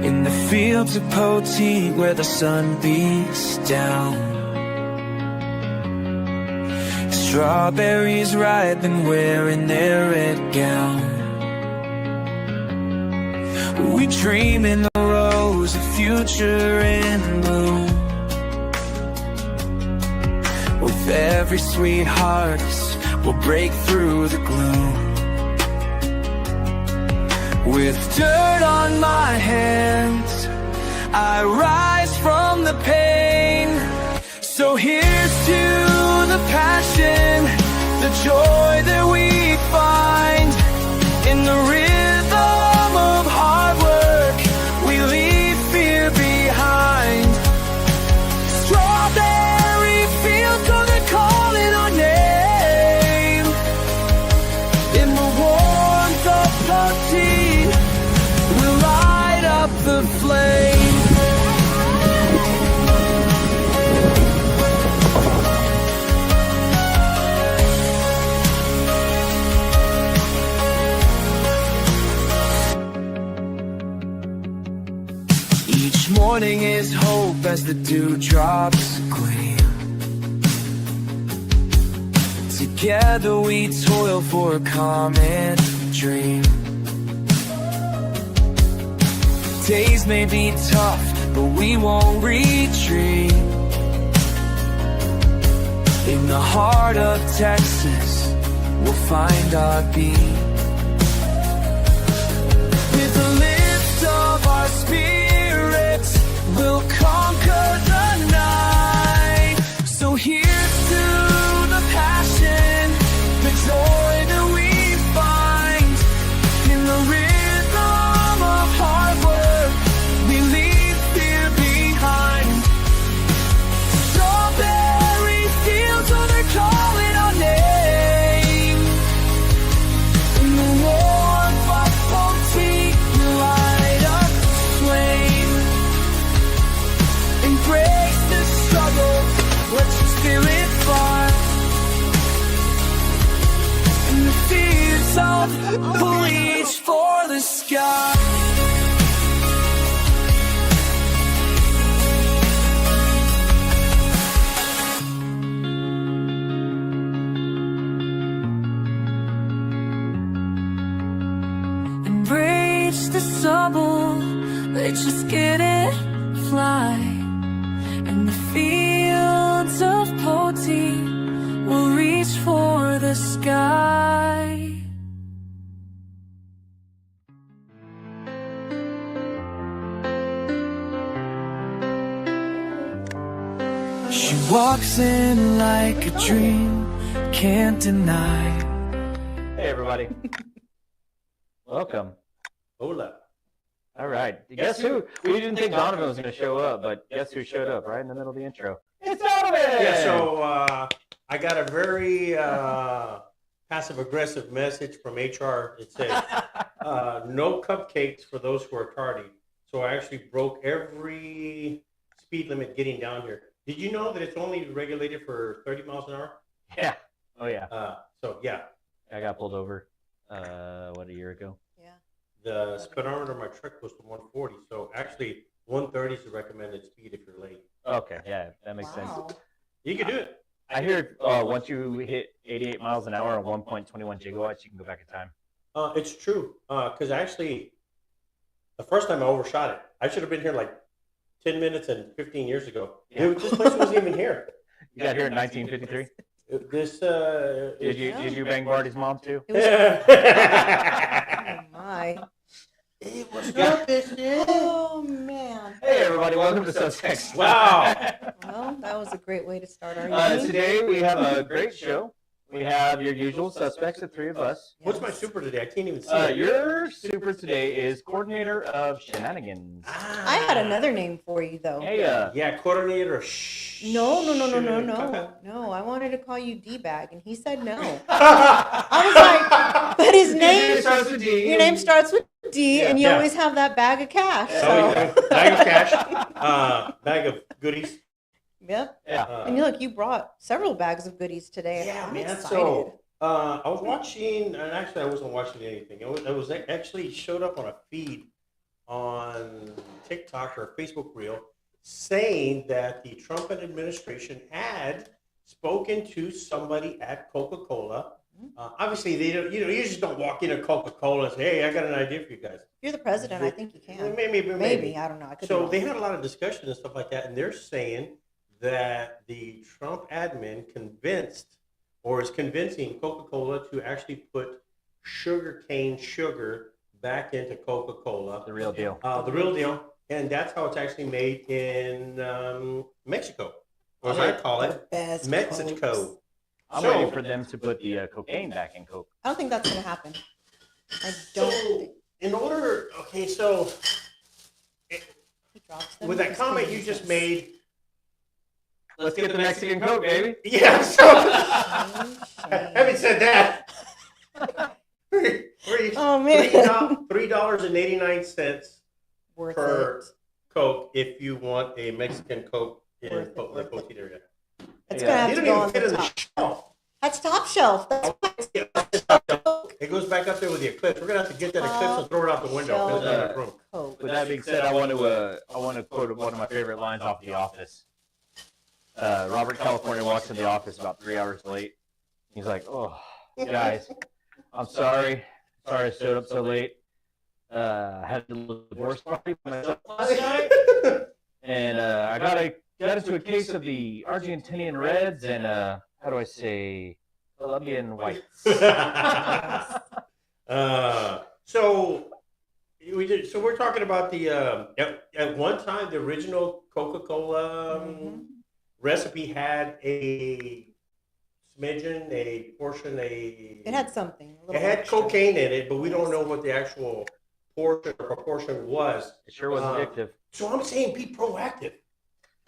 in the fields of Poteet where the sun beats down. Strawberries ripe and wearing their red gown. We dream in the rose of future in bloom. With every sweet harvest, we'll break through the gloom. With dirt on my hands, I rise from the pain. So here's to the passion, the joy that we find in the rhythm of hard work. We leave fear behind. Strawberry fields, oh, they're calling our name. In the warmth of Poteet, we'll light up the flame. Each morning is hope as the dewdrops gleam. Together we toil for a common dream. Days may be tough, but we won't retreat. In the heart of Texas, we'll find our beat. With the lift of our spirits, we'll conquer the night. So here's to the passion, the joy that we find in the rhythm of hard work. We leave fear behind. Strawberry fields, oh, they're calling our name. In the warmth of Poteet, we light up the flame. Embrace the struggle, let your spirit fly. In the fields of reach for the sky. Embrace the stubble, let's just get it fly. In the fields of Poteet, we'll reach for the sky. She walks in like a dream, can't deny. Hey everybody. Welcome. Hola. All right. Guess who? We didn't think Donovan was going to show up, but guess who showed up right in the middle of the intro? It's Donovan! Yeah, so I got a very passive-aggressive message from HR. It said, no cupcakes for those who are tardy. So I actually broke every speed limit getting down here. Did you know that it's only regulated for 30 miles an hour? Yeah. Oh, yeah. So, yeah. I got pulled over, a year ago? Yeah. The speedometer of my truck was to 140. So, actually, 130 is the recommended speed if you're late. Okay, yeah, that makes sense. You can do it. I hear once you hit 88 miles an hour and 1.21 gigawatts, you can go back in time. It's true. Because actually, the first time I overshot it, I should have been here like 10 minutes and 15 years ago. Yeah. This place wasn't even here. You got here in 1953? Did you bang Barty's mom too? It was, oh my. Hey, what's up, bitch? Oh man. Hey everybody, welcome to SoTex. Wow. Well, that was a great way to start our evening. Today we have a great show. We have your usual suspects, the three of us. What's my super today? I can't even see it. Your super today is coordinator of shenanigans. I had another name for you though. Hey, Yeah, coordinator. No. No, I wanted to call you D-Bag, and he said no. I was like, but his name starts with D. Your name starts with D, Yeah. and you Yeah. always have that bag of cash. Oh, So. yeah. Bag of cash. Bag of goodies. Yep. Yeah. And look, you brought several bags of goodies today. Yeah, I'm man. excited. So I was watching, and actually I wasn't watching anything. It was actually showed up on a feed on TikTok or Facebook reel saying that the Trump administration had spoken to somebody at Coca-Cola. Obviously, they don't. You just don't walk into Coca-Cola and say, "Hey, I got an idea for you guys." If you're the president, I think you can. Maybe. I don't know. I could be So wrong. they had a lot of discussion and stuff like that, and they're saying that the Trump admin is convincing Coca-Cola to actually put sugarcane sugar back into Coca-Cola. The real deal. The real deal. And that's how it's actually made in Mexico, or as I call it, Best Mexico. Cokes. I'm So- waiting for them to put the cocaine back in Coke. I don't think that's going to happen. I don't think in order, okay, so he drops them. with that comment you just made, Let's get the Mexican Coke, baby. yeah, so having said that, Oh, man. $3.89 Worth per it. Coke if you want a Mexican Coke in Worth it, the worth it. Poteet area. It's Yeah. going to have They to don't go even on fit the in top. the shelf. That's top shelf. That's It goes back up there with the Eclipse. We're gonna have to get that Eclipse and throw it out the window. Shelf. It's not enough room. Coke. With that being said, I want to quote one of my favorite lines off The Office. Robert California walks in the office about 3 hours late. He's like, "Oh, guys, I'm sorry. Sorry I showed up so late. I had a divorce party for myself last night, and I got into a case of the Argentinian Reds and how do I say, Colombian Whites." So we're talking about the at one time the original Coca-Cola recipe had a smidgen, a portion, It had something. A it little had extra. cocaine in it, but we don't know what the actual portion or proportion was. It sure was addictive. So I'm saying be proactive.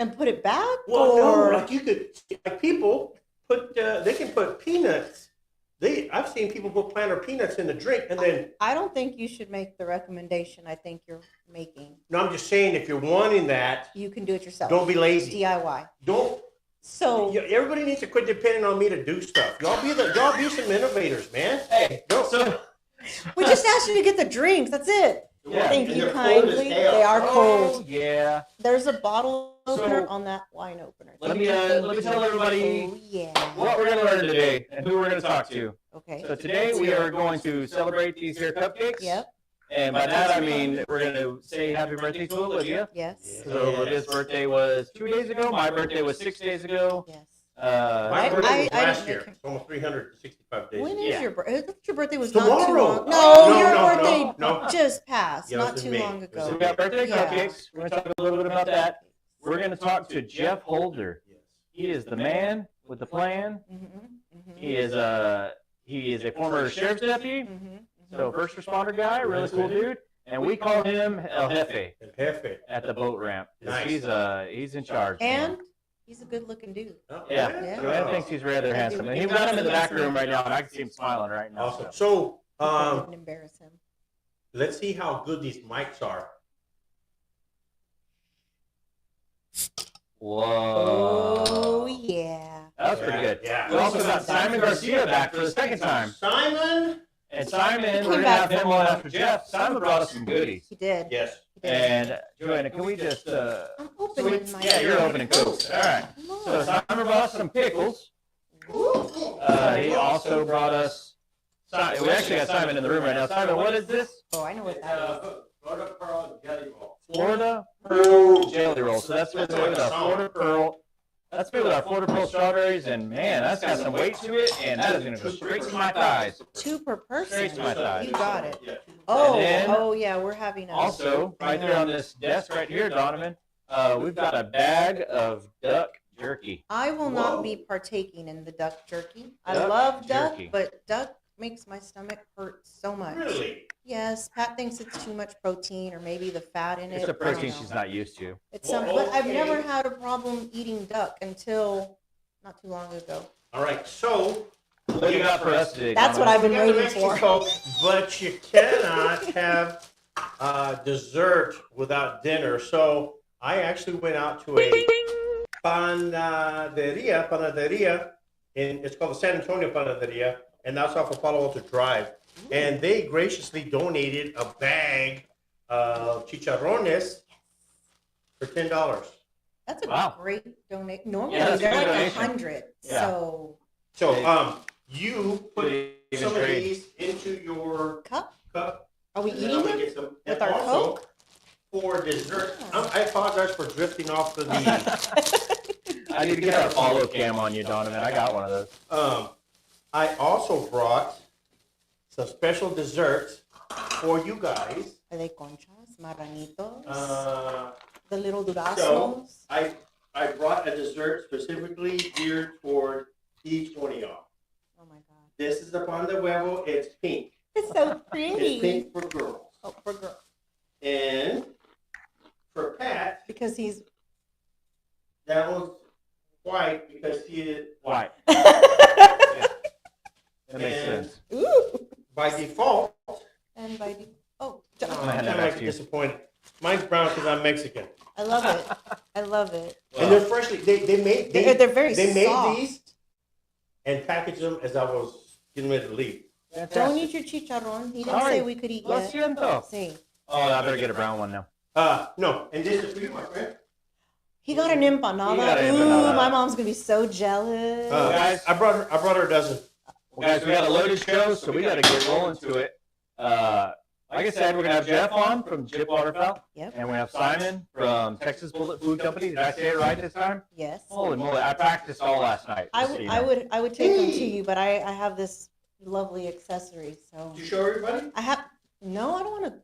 And put it back? Well, or... no, like you could, like people put, they can put peanuts. I've seen people put planter peanuts in the drink, and then. I don't think you should make the recommendation I think you're making. No, I'm just saying if you're wanting that, You can do it yourself. don't be lazy. DIY. Don't. So Everybody needs to quit depending on me to do stuff. Y'all be some innovators, man. Hey, Don't. so we just asked you to get the drinks. That's it. Yeah, Thank and you they're cold as kindly. hell. They are oh cold. yeah. There's a bottle opener So, on that wine opener. let me tell everybody Oh, yeah. what we're gonna learn today and who we're gonna talk to. Okay. So today we are going to celebrate these here cupcakes. Yep. And by that I mean we're gonna say happy birthday to Olivia. Yes. So Olivia's birthday was 2 days ago. My birthday was 6 days ago. Yes. My birthday was I last didn't year. make him- It's almost 365 days. When is Yeah. your birthday? I thought your birthday was Tomorrow. not too long. No, No, your no, birthday no. just passed, Yeah, not it's in too May. long It's So ago. we got birthday Yeah. cupcakes. We're gonna talk a little bit about that. We're gonna talk to Jeff Holder. Yes. He is the man with the plan. Mm-hmm, He is a former sheriff's deputy, so first responder guy, really cool dude, and we call him El Jefe El Jefe. at the boat ramp. 'Cause Nice. He's in charge. And he's a good-looking dude. Oh, Yeah, Joanne thinks he's rather handsome, and he's got him in the back room right now, and I can see him smiling right now. Awesome. So. So, I wouldn't embarrass him. let's see how good these mics are. Whoa, Oh, yeah. that was pretty good. Yeah. We also got Simon Garcia back for the second time, Simon. and Simon, we're gonna have him on after Jeff. Simon brought us some goodies, He did. Yes. He did. and Joanna, can we just I'm opening my. yeah, you're opening cooks. All right. So Simon brought us some pickles. He also brought us. We actually got Simon in the room right now. Simon, what is this? Oh, I know what that is. Florida Pearl Jelly Roll. Florida Pearl Jelly Roll. So that's made with our Florida Pearl. That's made with our Florida Pearl strawberries, and man, that's got some weight to it, and that is gonna go straight to my thighs. 2 per person. Straight to my thighs. You got it. Yeah. Oh, then- oh yeah, we're having a. Also, right there on this desk right here, Donovan, we've got a bag of duck jerky. I will Whoa. not be partaking in the duck jerky. I Duck love duck, jerky. but duck makes my stomach hurt so much. Really? Yes, Pat thinks it's too much protein or maybe the fat in it. It's a I don't protein know. she's not used to. It's some, Well, but I've okay. never had a problem eating duck until not too long ago. All right. So, What do you got for us today? That's what Donovan? I've been we got the waiting for. Mexican Coke, but you cannot have dessert without dinner. So I actually went out to a panaderia, and it's called the San Antonio Panaderia, and that's off of Palo Alto Drive. And they graciously donated a bag chicharrones for $10. That's a Wow. great donation. Normally Yeah, that's they're a like good donation. 100. Yeah. So So you put Even some of trade. these into your cup. cup. Are we and then eating I'm gonna them? get some. with and our also, Coke? For dessert, Ah. I apologize for drifting off the lead. I need to get a follow cam on you, Donovan. I got one of those. I also brought some special desserts for you guys. Are they conchas, marranitos, Uh, the little duraznos? so I brought a dessert specifically geared toward each one of y'all. Oh my god, This is the pan de huevo. It's pink. it's so pretty. It's pink for girls. Oh, for girl, And for Pat, because he's. that one's white because he is Why? That makes And- sense. Ooh. by default. And by the I'm gonna hand kind that of back like to you. disappointed. Mine's brown because I'm Mexican. I love it. I love it. And they're freshly. They made. They're very They made soft. these and packaged them as I was getting ready to leave. Don't eat your chicharrón. He didn't Sorry. say we could eat Lo yet. siento. See, Oh, I better get a brown one now. No, and this is for you, my friend. he got an empanada. He got an Ooh, empanada. my mom's gonna be so jealous. Guys. I brought her a dozen. Well, guys, we got a loaded show, so we got to get rolling to it. Like I said, we're going to have Jeff on from Jeat Waterfowl. Yep. And we have Simon from Texas Bullet Food Company. Did I say it right this time? Yes. Holy moly, I practiced all last night. I just so would, you I know. would, I would take them to you, but I have this lovely accessory. So Did you show everybody? I have. No, I don't want to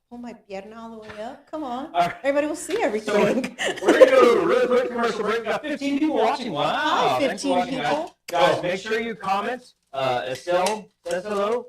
pull my pierna all the way up. Come on, All right. everybody will see everything. We're going to go to a really quick commercial break. We got 15 people watching. Wow. Hi, Thanks for 15 watching, guys. people. Guys, make sure you comment. Estelle says hello.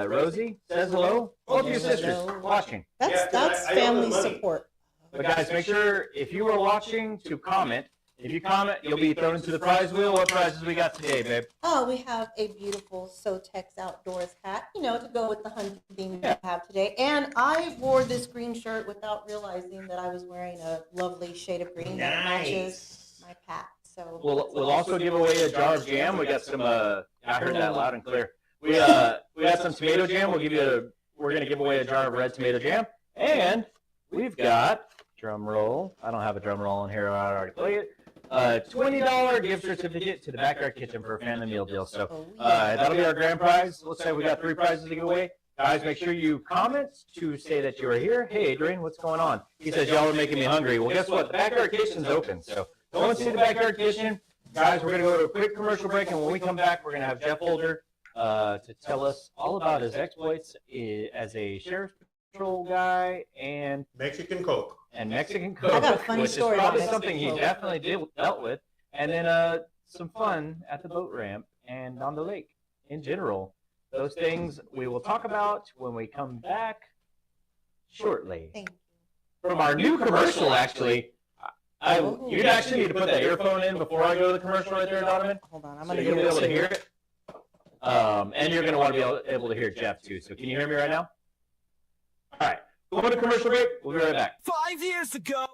Rosie says hello. Both of your sisters Hello. watching. That's Yeah, 'cause that's I owe them family money. support. But guys, make sure if you are watching to comment. If you comment, you'll be thrown into the prize wheel. What prizes we got today, babe? Oh, we have a beautiful SoTex Outdoors hat, to go with the hunting theme we have today. And I wore this green shirt without realizing that I was wearing a lovely shade of green that matches my pack. So We'll also give away a jar of jam. We got some. I heard that loud and clear. We got some tomato jam. We're gonna give away a jar of red tomato jam, and we've got drum roll. I don't have a drum roll in here. I already played it. $20 gift certificate to the Backyard Kitchen for a family meal deal. So that'll be our grand prize. Let's say we got 3 prizes to give away. Guys, make sure you comment to say that you are here. Hey, Adrian, what's going on? He says y'all are making me hungry. Well, guess what? The Backyard Kitchen's open. So go and see the Backyard Kitchen. Guys, we're going to go to a quick commercial break, and when we come back, we're going to have Jeff Holder to tell us all about his exploits as a sheriff's patrol guy and Mexican Coke. Mexican Coke, I got a funny which story is about probably Mexican something he Coke. definitely dealt with, and then some fun at the boat ramp and on the lake in general. Those things we will talk about when we come back shortly. thank you. From our new commercial, actually. You'd actually need to put that earphone in before I go to the commercial right there, Donovan. Hold on, I'm So gonna you'll give be it able to to hear you. it. And you're going to want to be able to hear Jeff, too. So can you hear me right now? All right. We'll go to commercial break. We'll be right back. 5 years ago.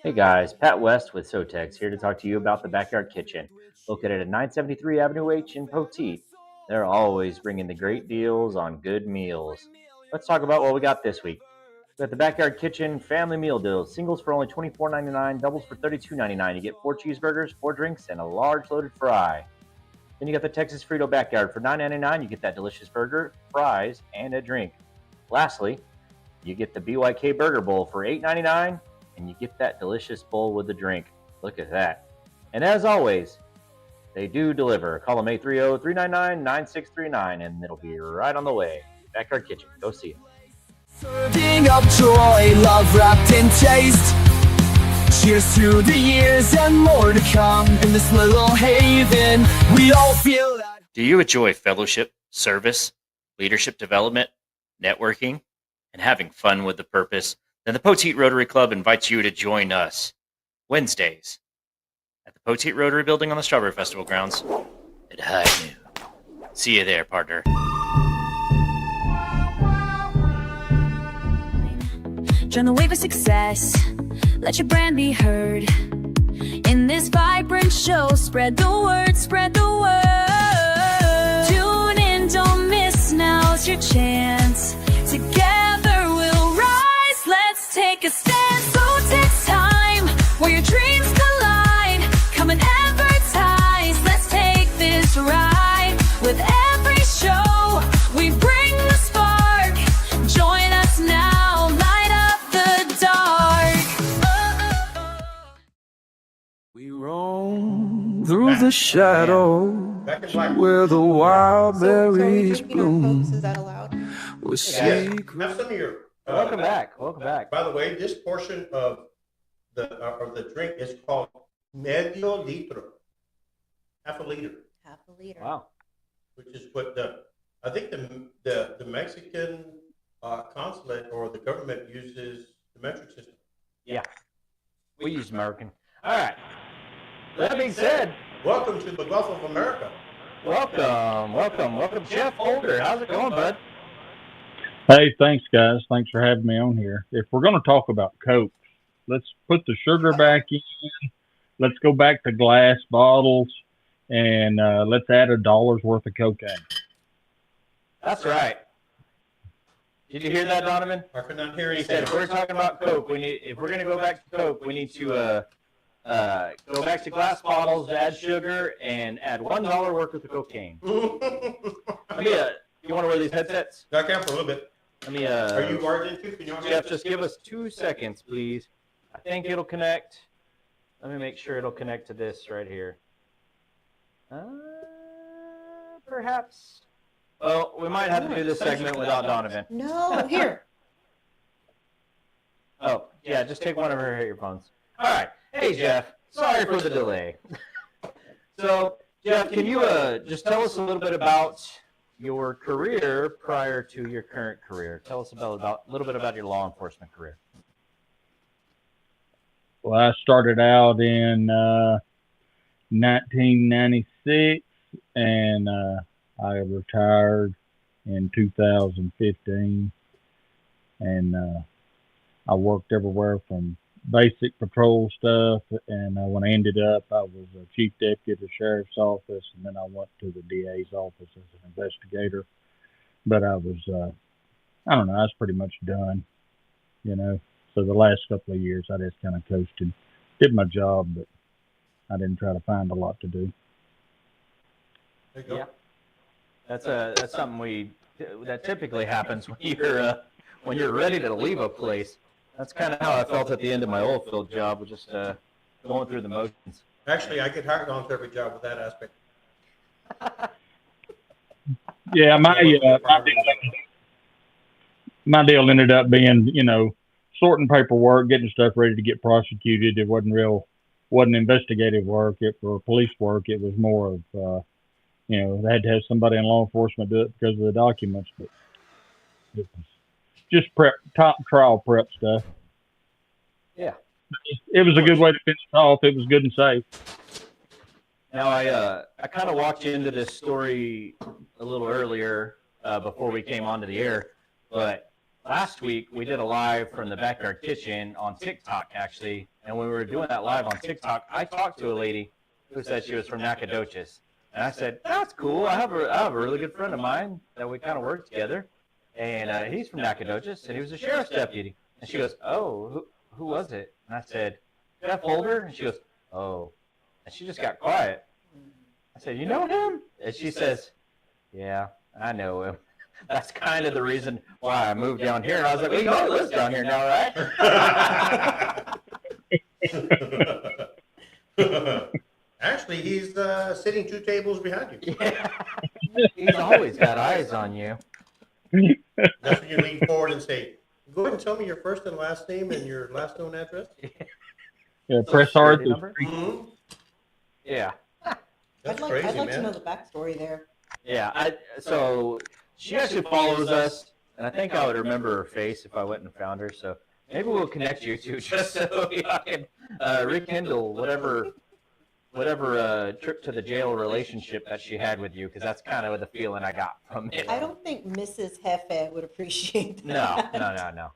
Hey guys, Pat West with SoTex here to talk to you about the Backyard Kitchen. Located at 973 Avenue H in Poteet, they're always bringing the great deals on good meals. Let's talk about what we got this week. We got the Backyard Kitchen family meal deal. Singles for only $24.99, doubles for $32.99. You get 4 cheeseburgers, 4 drinks, and a large loaded fry. Then you got the Texas Frito Backyard. For $9.99, you get that delicious burger, fries, and a drink. Lastly, you get the BYK Burger Bowl for $8.99, and you get that delicious bowl with a drink. Look at that. And as always, they do deliver. Call them 830-399-9639, and it'll be right on the way. Backyard Kitchen. Go see it. Serving up joy, love wrapped in taste. Cheers to the years and more to come. In this little haven, we all feel that. Do you enjoy fellowship, service, leadership development, networking, and having fun with the purpose? Then the Poteet Rotary Club invites you to join us Wednesdays at the Poteet Rotary Building on the Strawberry Festival grounds at high noon. See you there, partner. Join the wave of success. Let your brand be heard. In this vibrant show, spread the word, spread the word. Tune in, don't miss, now's your chance. Together the shadow Back in black. where the wild So berries drinking our Cokes, bloom. is that allowed? With Yes, have secret. some of your. Welcome back. Welcome back. By the way, this portion of the drink is called medio litro, half a liter, Half a liter. Wow. which is what I think the Mexican consulate or the government uses the metric system. Yeah. We use American. All right. That being said, Welcome to the Gulf of America. welcome, Jeff Holder. How's it going, bud? Hey, thanks, guys. Thanks for having me on here. If we're going to talk about Coke, let's put the sugar back in. Let's go back to glass bottles, and let's add $1 worth of cocaine. That's right. Did you hear that, Donovan? I could not hear He anything. said if we're talking about Coke, if we're going to go back to Coke, we need to go back to glass bottles, add sugar, and add $1 worth of cocaine. Let me, you want to wear these headsets? I can for a little bit. Let me, Are you wired into? Can you Jeff, just give us 2 seconds, please. I think it'll connect. Let me make sure it'll connect to this right here. Perhaps. Well, we might have to do this segment without Donovan. No, here. Oh, yeah, just take one of her earphones. All right. Hey, Jeff. Sorry for the delay. So, Jeff, can you just tell us a little bit about your career prior to your current career? Tell us about a little bit about your law enforcement career. Well, I started out in 1996, and I retired in 2015. And I worked everywhere from basic patrol stuff, and when I ended up, I was a chief deputy at the sheriff's office, and then I went to the DA's office as an investigator. But I was, I don't know, I was pretty much done, you know. So the last couple of years, I just kind of coasted, did my job, but I didn't try to find a lot to do. There you go. Yeah. That's something that typically happens when you're ready to leave a place. That's kind of how I felt at the end of my oil field job, was just going through the motions. Actually, I get hired on to every job with that aspect. Yeah, my deal ended up being, you know, sorting paperwork, getting stuff ready to get prosecuted. It wasn't investigative work. For police work, it was more of, you know, they had to have somebody in law enforcement do it because of the documents, but it was just top trial prep stuff. Yeah. It was a good way to finish it off. It was good and safe. Now, I kind of walked you into this story a little earlier before we came onto the air, but last week we did a live from the backyard kitchen on TikTok, actually, and when we were doing that live on TikTok, I talked to a lady who said she was from Nacogdoches, and I said, that's cool. I have a really good friend of mine that we kind of work together, and he's from Nacogdoches, and he was a sheriff's deputy. And she goes, oh, who was it? And I said, Jeff Holder. And she goes, oh. And she just got quiet. I said, you know him? And she says, yeah, I know him. That's kind of the reason why I moved down here. And I was like, well, you know he lives down here now, right? Actually, he's sitting 2 tables behind you. Yeah. He's always got eyes on you. That's when you lean forward and say, go ahead and tell me your first and last name and your last known address. Yeah, press hard. Mm-hmm. Yeah. That's I'd crazy, like man. to know the backstory there. Yeah. So she actually follows us, and I think I would remember her face if I went and found her. So maybe we'll connect you two just so I can rekindle whatever trip to the jail relationship that she had with you, because that's kind of the feeling I got from it. I don't think Mrs. Hefe would appreciate that. No.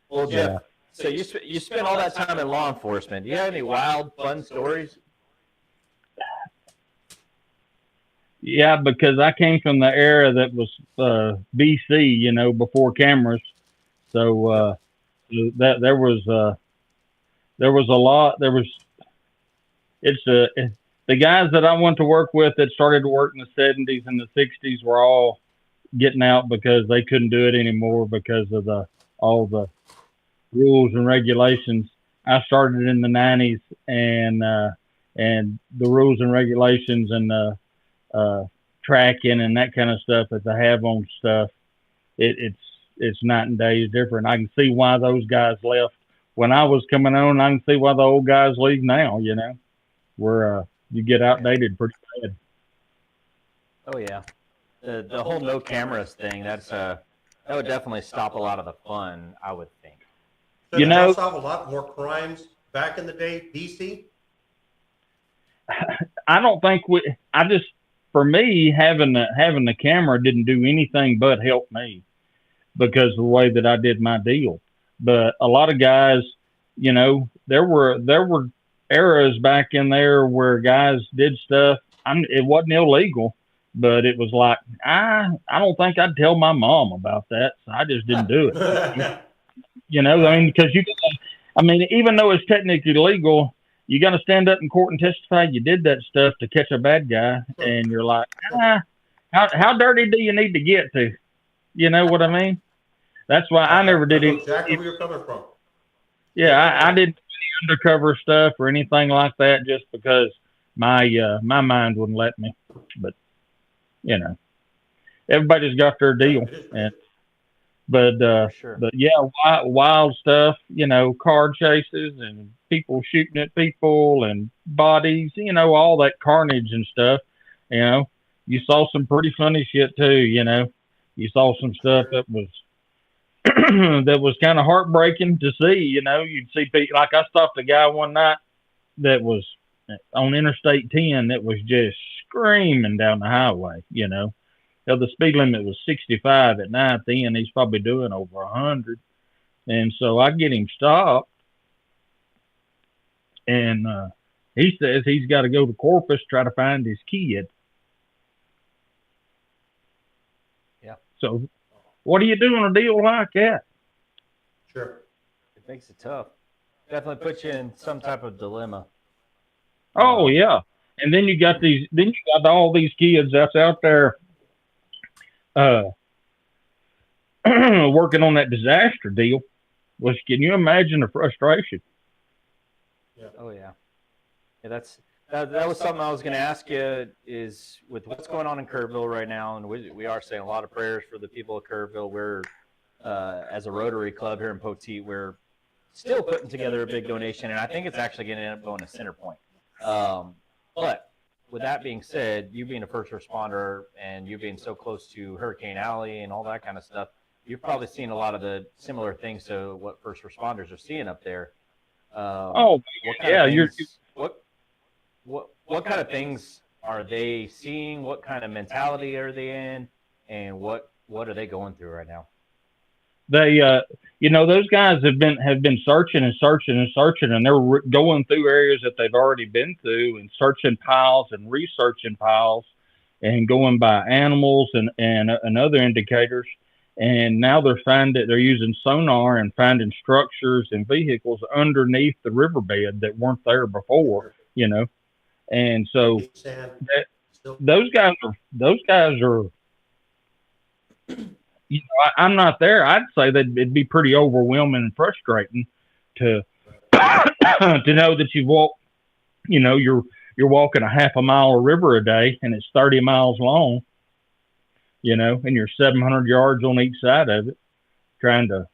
Well, Jeff, so you spent all that time in law enforcement. Do you have any wild, fun stories? Yeah, because I came from the era that was BC, you know, before cameras. So that there was a lot. The guys that I went to work with that started to work in the 70s and the 60s were all getting out because they couldn't do it anymore because of all the rules and regulations. I started in the 90s, and and the rules and regulations and tracking and that kind of stuff that they have on stuff, it's night and day different. I can see why those guys left when I was coming on. I can see why the old guys leave now. You know, where you get outdated pretty bad. Oh yeah, the whole no cameras thing. That would definitely stop a lot of the fun, I would think. So You did know- that solve a lot more crimes back in the day, DC? I don't think for me, having the camera didn't do anything but help me because of the way that I did my deal. But a lot of guys, you know, there were eras back in there where guys did stuff. It wasn't illegal, but it was like, I don't think I'd tell my mom about that. So I just didn't do it. You know, I mean, because even though it's technically legal, you got to stand up in court and testify you did that stuff to catch a bad guy. And you're like, how dirty do you need to get to? You know what I mean? That's why I never did I know it. exactly where you're coming from. Yeah, I didn't do any undercover stuff or anything like that just because my mind wouldn't let me. But, you know, everybody's got their deal. But yeah, wild stuff, you know, car chases and people shooting at people and bodies, you know, all that carnage and stuff. You know, you saw some pretty funny shit too. You know, you saw some stuff that was that was kind of heartbreaking to see. You know, you'd see people like I stopped a guy one night that was on Interstate 10 that was just screaming down the highway. You know. The speed limit was 65 at night then. He's probably doing over 100. And so I get him stopped. And he says he's got to go to Corpus, try to find his kid. Yeah. So what do you do on a deal like that? Sure. It makes it tough. Definitely puts you in some type of dilemma. Oh, yeah. And then you got all these kids that's out there working on that disaster deal. Can you imagine the frustration? Yeah. Oh yeah. Yeah, that was something I was going to ask you. Is with what's going on in Kerrville right now, and we are saying a lot of prayers for the people of Kerrville. We're as a Rotary Club here in Poteet, we're still putting together a big donation, and I think it's actually going to end up going to Center Point. But with that being said, you being a first responder and you being so close to Hurricane Alley and all that kind of stuff, you've probably seen a lot of the similar things to what first responders are seeing up there. What kind of things are they seeing? What kind of mentality are they in? And what are they going through right now? They, you know, those guys have been searching and searching and searching, and they're going through areas that they've already been through and searching piles and researching piles and going by animals and other indicators. And now they're using sonar and finding structures and vehicles underneath the riverbed that weren't there before, you know. And so those guys are. You know, I'm not there. I'd say that it'd be pretty overwhelming and frustrating to to know that you walk, you know, you're walking a half a mile of river a day and it's 30 miles long, you know, and you're 700 yards on each side of it, trying to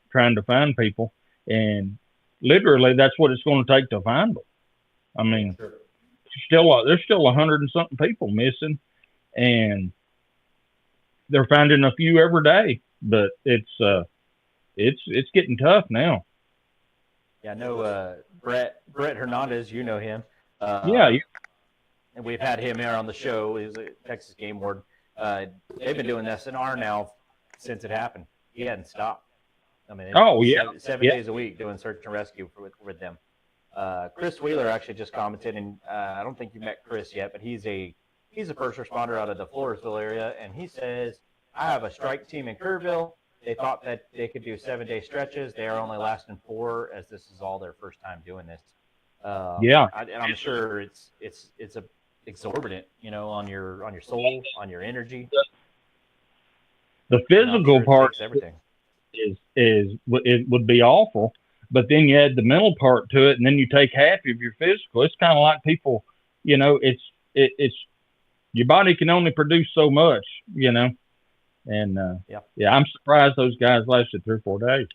find people, and literally that's what it's going to take to find them. I mean, there's still 100 and something people missing, and they're finding a few every day, but it's getting tough now. Yeah, I know Brett Hernandez. You know him. Yeah. And we've had him here on the show. He's a Texas game warden. They've been doing SNR now since it happened. He hadn't stopped. I mean, seven days a week doing search and rescue with them. Chris Wheeler actually just commented, and I don't think you met Chris yet, but he's a first responder out of the Floresville area, and he says, I have a strike team in Kerrville. They thought that they could do 7-day stretches. They are only lasting 4, as this is all their first time doing this. And I'm sure it's a exorbitant, you know, on your soul, on your energy. The physical part everything it would be awful, but then you add the mental part to it, and then you take half of your physical. It's kind of like people you know, it's your body can only produce so much, you know. And yeah, I'm surprised those guys lasted 3 or 4 days.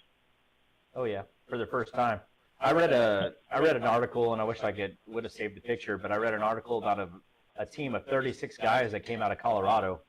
Oh yeah, for the first time. I read an article, and I wish I would have saved the picture, but I read an article about a team of 36 guys that came out of Colorado,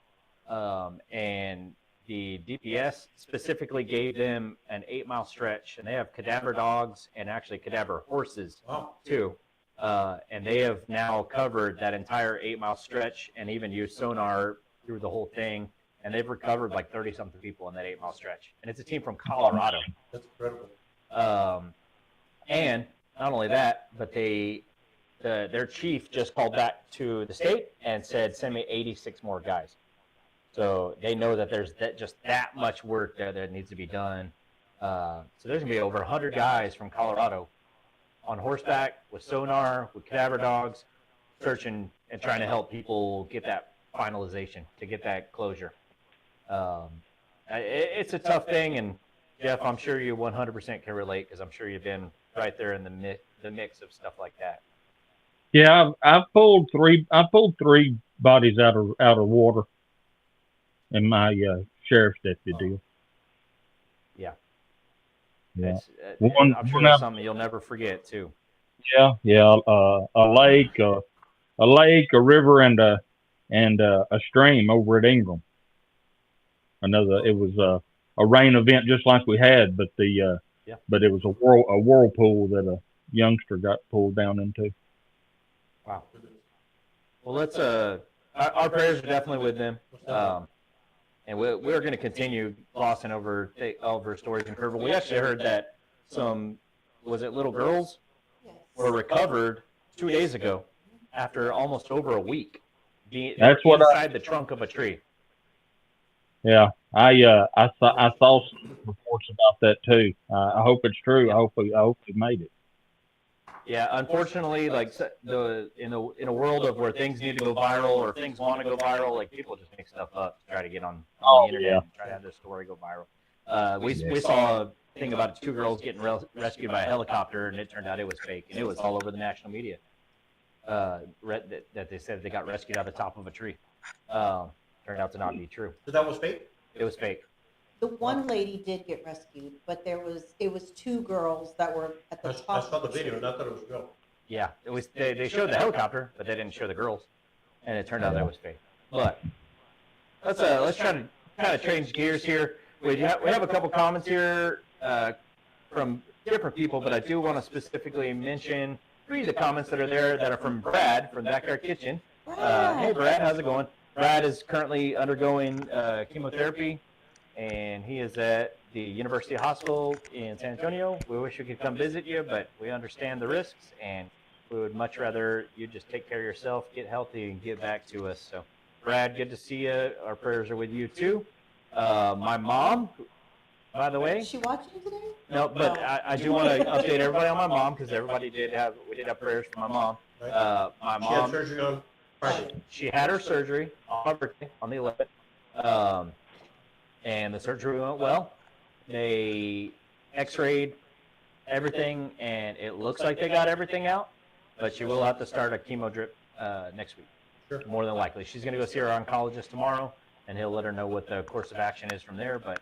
and the DPS specifically gave them an 8-mile stretch, and they have cadaver dogs and actually cadaver horses too, and they have now covered that entire 8-mile stretch and even used sonar through the whole thing, and they've recovered like 30-something people in that 8-mile stretch, and it's a team from Colorado. That's incredible. And not only that, but their chief just called back to the state and said, send me 86 more guys. So they know that there's just that much work there that needs to be done. So there's going to be over 100 guys from Colorado on horseback with sonar, with cadaver dogs, searching and trying to help people get that finalization, to get that closure. It's a tough thing, and Jeff, I'm sure you 100% can relate, because I'm sure you've been right there in the mix of stuff like that. Yeah, I've pulled 3 bodies out of water in my sheriff's deputy deal. Yeah. Yeah. I'm sure it's something you'll never forget too. Yeah. A lake, a river, and a stream over at Ingram. It was a rain event just like we had, but but it was a whirlpool that a youngster got pulled down into. Wow. Well, let's our prayers are definitely with them, and we're going to continue glossing over stories in Kerrville. We actually heard that was it little girls were recovered 2 days ago after almost over a week being inside the trunk of a tree. Yeah, I saw some reports about that too. I hope it's true. Yeah. I hope it made it. Yeah, unfortunately, like in a world of where things need to go viral or things want to go viral, like people just make stuff up to try to get on the internet and try to have their story go viral. We saw a thing about 2 girls getting rescued by a helicopter, and it turned out it was fake, and it was all over the national media. That they said they got rescued out of the top of a tree. Turned out to not be true. So that was fake? It was fake. The one lady did get rescued, but it was 2 girls that were at the top. I saw the video, and I thought it was real. Yeah, it was. They showed the helicopter, but they didn't show the girls, and it turned out that was fake. But let's try to kind of change gears here. We have a couple comments here from different people, but I do want to specifically mention 3 of the comments that are there that are from Brad from Backyard Kitchen. Hey Brad, how's it going? Brad is currently undergoing chemotherapy, and he is at the University Hospital in San Antonio. We wish we could come visit you, but we understand the risks, and we would much rather you just take care of yourself, get healthy, and get back to us. So, Brad, good to see you. Our prayers are with you, too. My mom, by the way. Is she watching today? No, but I do want to update everybody on my mom, because we did have prayers for my mom. Right. My mom. She had surgery on Friday. She had her surgery on her birthday, on the 11th. And the surgery went well. They x-rayed everything, and it looks like they got everything out, but she will have to start a chemo drip next week. Sure. More than likely. She's going to go see her oncologist tomorrow, and he'll let her know what the course of action is from there, but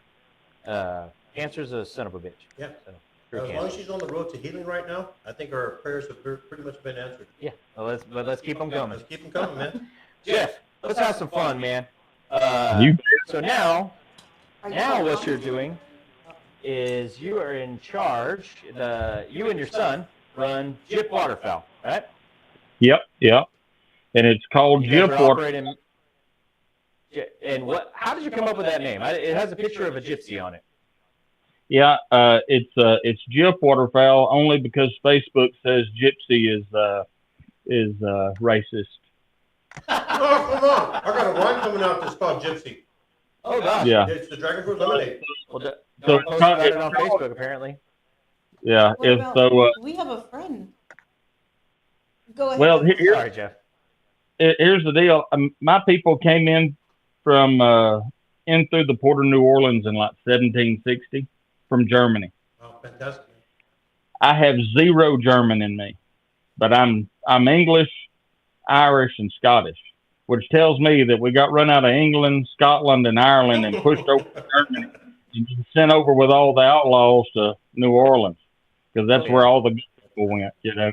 cancer's a son of a bitch. Yeah. So, as long as she's on the road to healing right now, I think our prayers have pretty much been answered. Yeah, well, let's keep them coming. Let's keep them coming, man. Jeff, let's have some fun, man. So now what you're doing is you are in charge. You and your son run Jeat Waterfowl, right? Yep. And it's called Jeat Waterfowl. And how did you come up with that name? It has a picture of a gypsy on it. Yeah, it's Jeat Waterfowl only because Facebook says gypsy is racist. Oh, come on! I got a wine coming out that's called Gypsy. Oh gosh! Yeah, it's the Dragon Fruit Lemonade. Well, don't post about it on Facebook apparently. Yeah, we have a friend. Go ahead. Well, sorry, Jeff. Here's the deal. My people came in from in through the port of New Orleans in like 1760 from Germany. Oh, fantastic! I have 0 German in me, but I'm English. Irish, and Scottish, which tells me that we got run out of England, Scotland, and Ireland and pushed over to Germany and sent over with all the outlaws to New Orleans because that's where all the good people went, you know.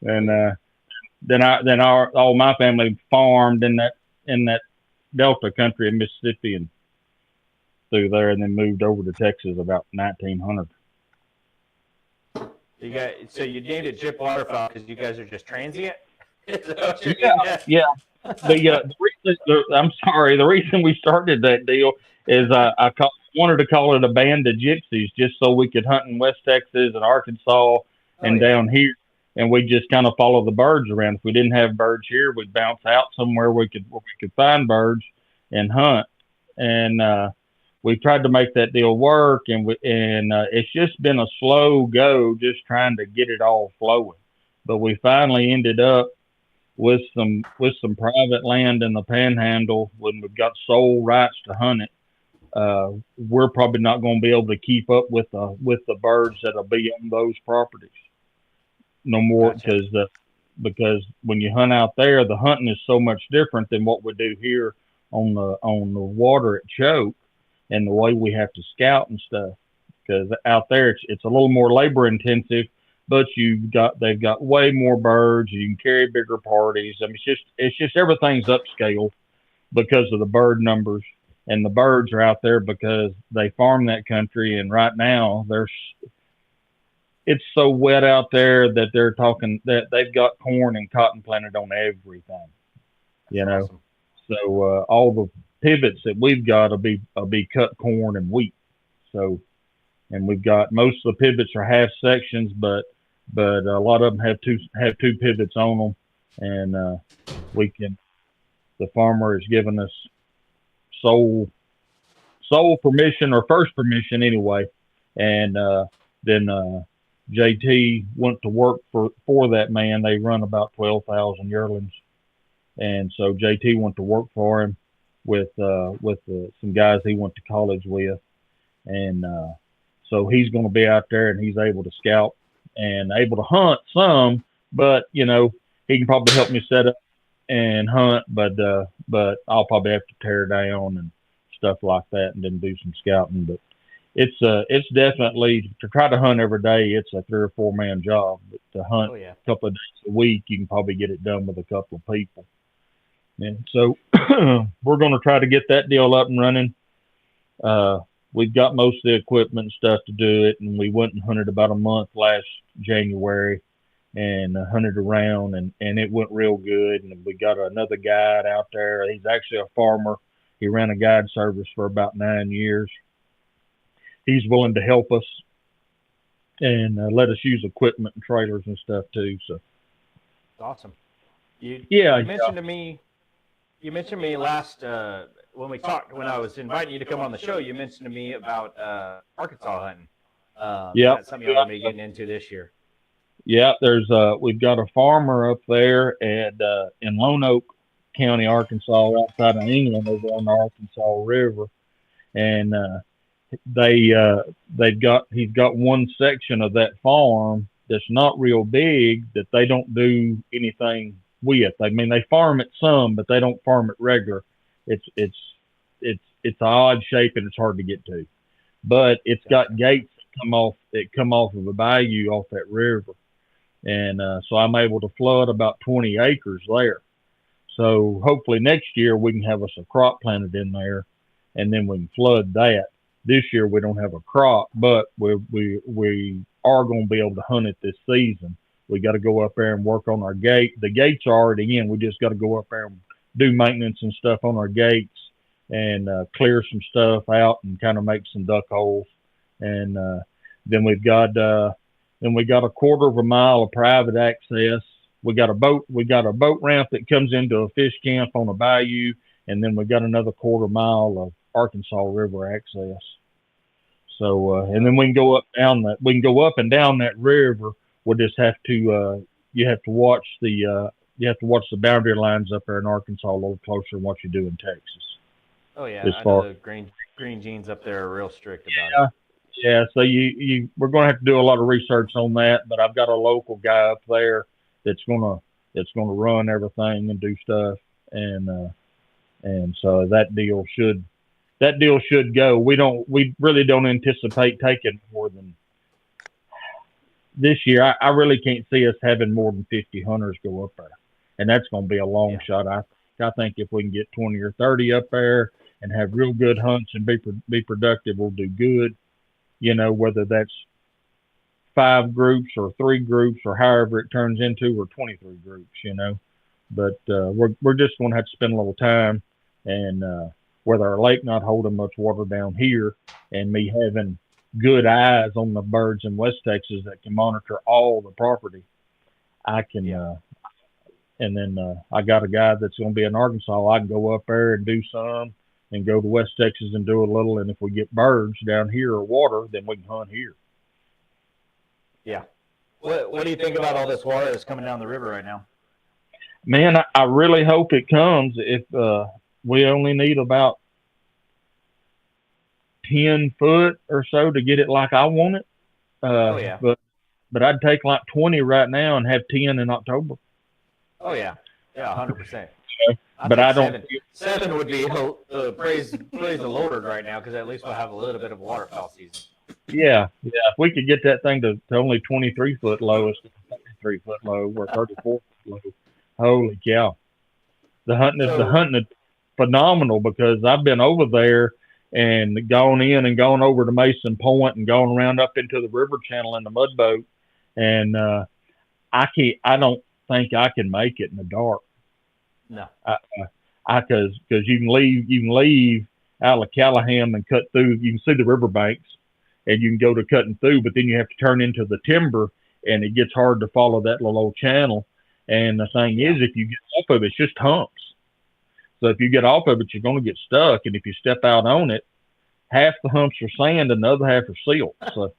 And then all my family farmed in that Delta country in Mississippi and through there, and then moved over to Texas about 1900. So you named it Jeat Waterfowl because you guys are just transient? Yeah. The reason we started that deal is wanted to call it a band of gypsies just so we could hunt in West Texas and Arkansas and down here, and we just kind of follow the birds around. If we didn't have birds here, we'd bounce out somewhere where we could find birds and hunt. And we tried to make that deal work, and it's just been a slow go, just trying to get it all flowing. But we finally ended up with some private land in the Panhandle when we've got sole rights to hunt it. We're probably not going to be able to keep up with the birds that'll be on those properties no more. Gotcha. Because when you hunt out there, the hunting is so much different than what we do here on the water at Choke, and the way we have to scout and stuff. Because out there it's a little more labor intensive, but they've got way more birds. You can carry bigger parties. I mean, it's just everything's upscaled because of the bird numbers, and the birds are out there because they farm that country. And right now it's so wet out there that they're talking that they've got corn and cotton planted on everything, you know. Awesome. So all the pivots that we've got will be cut corn and wheat. So, and we've got most of the pivots are half sections, but a lot of them have two pivots on them, and the farmer has given us sole permission, or first permission anyway, and then JT went to work for that man. They run about 12,000 yearlings, and so JT went to work for him with some guys he went to college with, and so he's going to be out there, and he's able to scout and able to hunt some, but you know, he can probably help me set up and hunt, but I'll probably have to tear down and stuff like that, and then do some scouting. But it's definitely, to try to hunt every day, it's a 3 or 4 man job. But to hunt a couple of days a week, you can probably get it done with a couple of people. And so we're going to try to get that deal up and running. We've got most of the equipment and stuff to do it, and we went and hunted about a month last January and hunted around, and it went real good. And we got another guide out there. He's actually a farmer. He ran a guide service for about 9 years. He's willing to help us and let us use equipment and trailers and stuff too. So awesome. You mentioned to me last when we talked, when I was inviting you to come on the show, you mentioned to me about Arkansas hunting. That's something you're going to be getting into this year. Yeah, we've got a farmer up there in Lone Oak County, Arkansas, outside of England, over on the Arkansas River, and he's got one section of that farm that's not real big that they don't do anything with. I mean, they farm it some, but they don't farm it regular. It's an odd shape and it's hard to get to, but it's got gates that come off of a bayou off that river, and so I'm able to flood about 20 acres there. So hopefully next year we can have us a crop planted in there, and then we can flood that. This year we don't have a crop, but we are going to be able to hunt it this season. We got to go up there and work on our gate. The gates are already in. We just got to go up there and do maintenance and stuff on our gates, and clear some stuff out and kind of make some duck holes. And then we got a 1/4 of a mile of private access. We got a boat ramp that comes into a fish camp on a bayou, and then we got another 1/4 mile of Arkansas River access. So and then we can go up and down that river. We'll just have to you have to watch the boundary lines up there in Arkansas a little closer than what you do in Texas. Oh yeah, I know the green jeans up there are real strict about it. Yeah, so we're going to have to do a lot of research on that, but I've got a local guy up there that's going that's going to run everything and do stuff, and so that deal should go. We really don't anticipate taking more than this year. I really can't see us having more than 50 hunters go up there, and that's going to be a long shot. I think if we can get 20 or 30 up there and have real good hunts and be productive, we'll do good. You know, whether that's 5 groups or 3 groups or however it turns into, or 23 groups, you know. But we're just going to have to spend a little time, and with our lake not holding much water down here, and me having good eyes on the birds in West Texas that can monitor all the property, I can. And then I got a guy that's going to be in Arkansas. I can go up there and do some, and go to West Texas and do a little. And if we get birds down here or water, then we can hunt here. Yeah. What do you think about all this water that's coming down the river right now? Man, I really hope it comes. If we only need about 10 foot or so to get it like I want it. But I'd take like 20 right now and have 10 in October. Oh yeah, 100%. But I don't. 7 would be praise the Lord right now, because at least we'll have a little bit of waterfowl season. Yeah. If we could get that thing to only 23 foot low, 33 foot low, or 34 foot low, holy cow! The hunting is phenomenal, because I've been over there and gone in and gone over to Mason Point and gone around up into the river channel in the mud boat, and I don't think I can make it in the dark. No, because you can leave out of Callahan and cut through. You can see the riverbanks, and you can go to cutting through, but then you have to turn into the timber, and it gets hard to follow that little old channel. And the thing is, if you get off of it, it's just humps. So if you get off of it, you're going to get stuck, and if you step out on it, half the humps are sand and the other half are silt. So,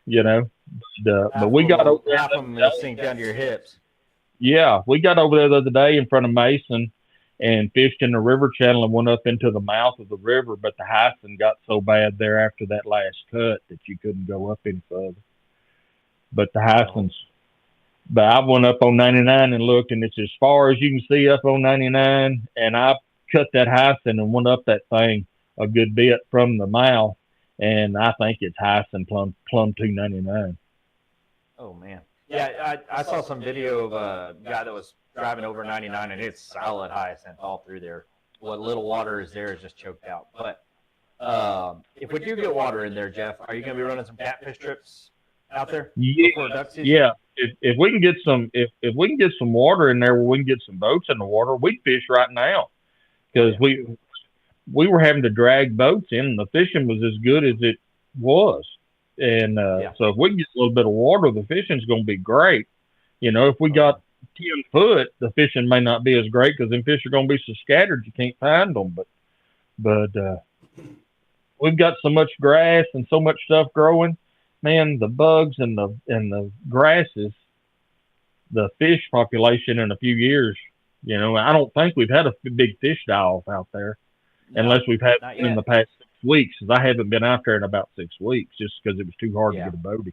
you know, but we got over there. Half of them will sink down to your hips. Yeah, we got over there the other day in front of Mason and fished in the river channel and went up into the mouth of the river, but the hyson got so bad there after that last cut that you couldn't go up any further. But the hysons, but I went up on 99 and looked, and it's as far as you can see up on 99, and I cut that hyson and went up that thing a good bit from the mouth, and I think it's hyson plumb 299. Oh man. Yeah, I saw some video of a guy that was driving over 99, and it's solid hyacinth all through there. What little water is there is just choked out. But if we do get water in there, Jeff, are you going to be running some catfish trips out there? Before duck season? Yeah. If we can get some, if we can get some water in there where we can get some boats in the water, we fish right now, because we were having to drag boats in, and the fishing was as good as it was. And so if we can get a little bit of water, the fishing's going to be great. You know, if we got 10 foot, the fishing may not be as great, because them fish are going to be so scattered you can't find them. But we've got so much grass and so much stuff growing. Man, the bugs and the grasses, the fish population in a few years. You know, I don't think we've had a big fish die-off out there, unless we've had one in the past 6 weeks, because I haven't been out there in about 6 weeks, just because it was too hard to get a boat in.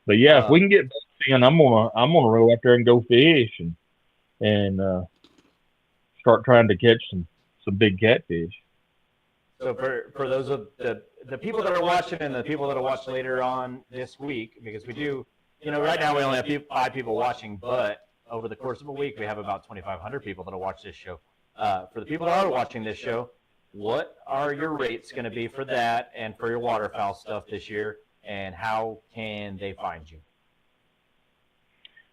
But yeah, if we can get boats in, I'm gonna row out there and go fish and start trying to catch some big catfish. So for those of the people that are watching and the people that will watch later on this week, because we do, you know, right now we only have 5 people watching, but over the course of a week we have about 2,500 people that will watch this show. For the people that are watching this show, what are your rates going to be for that and for your waterfowl stuff this year, and how can they find you?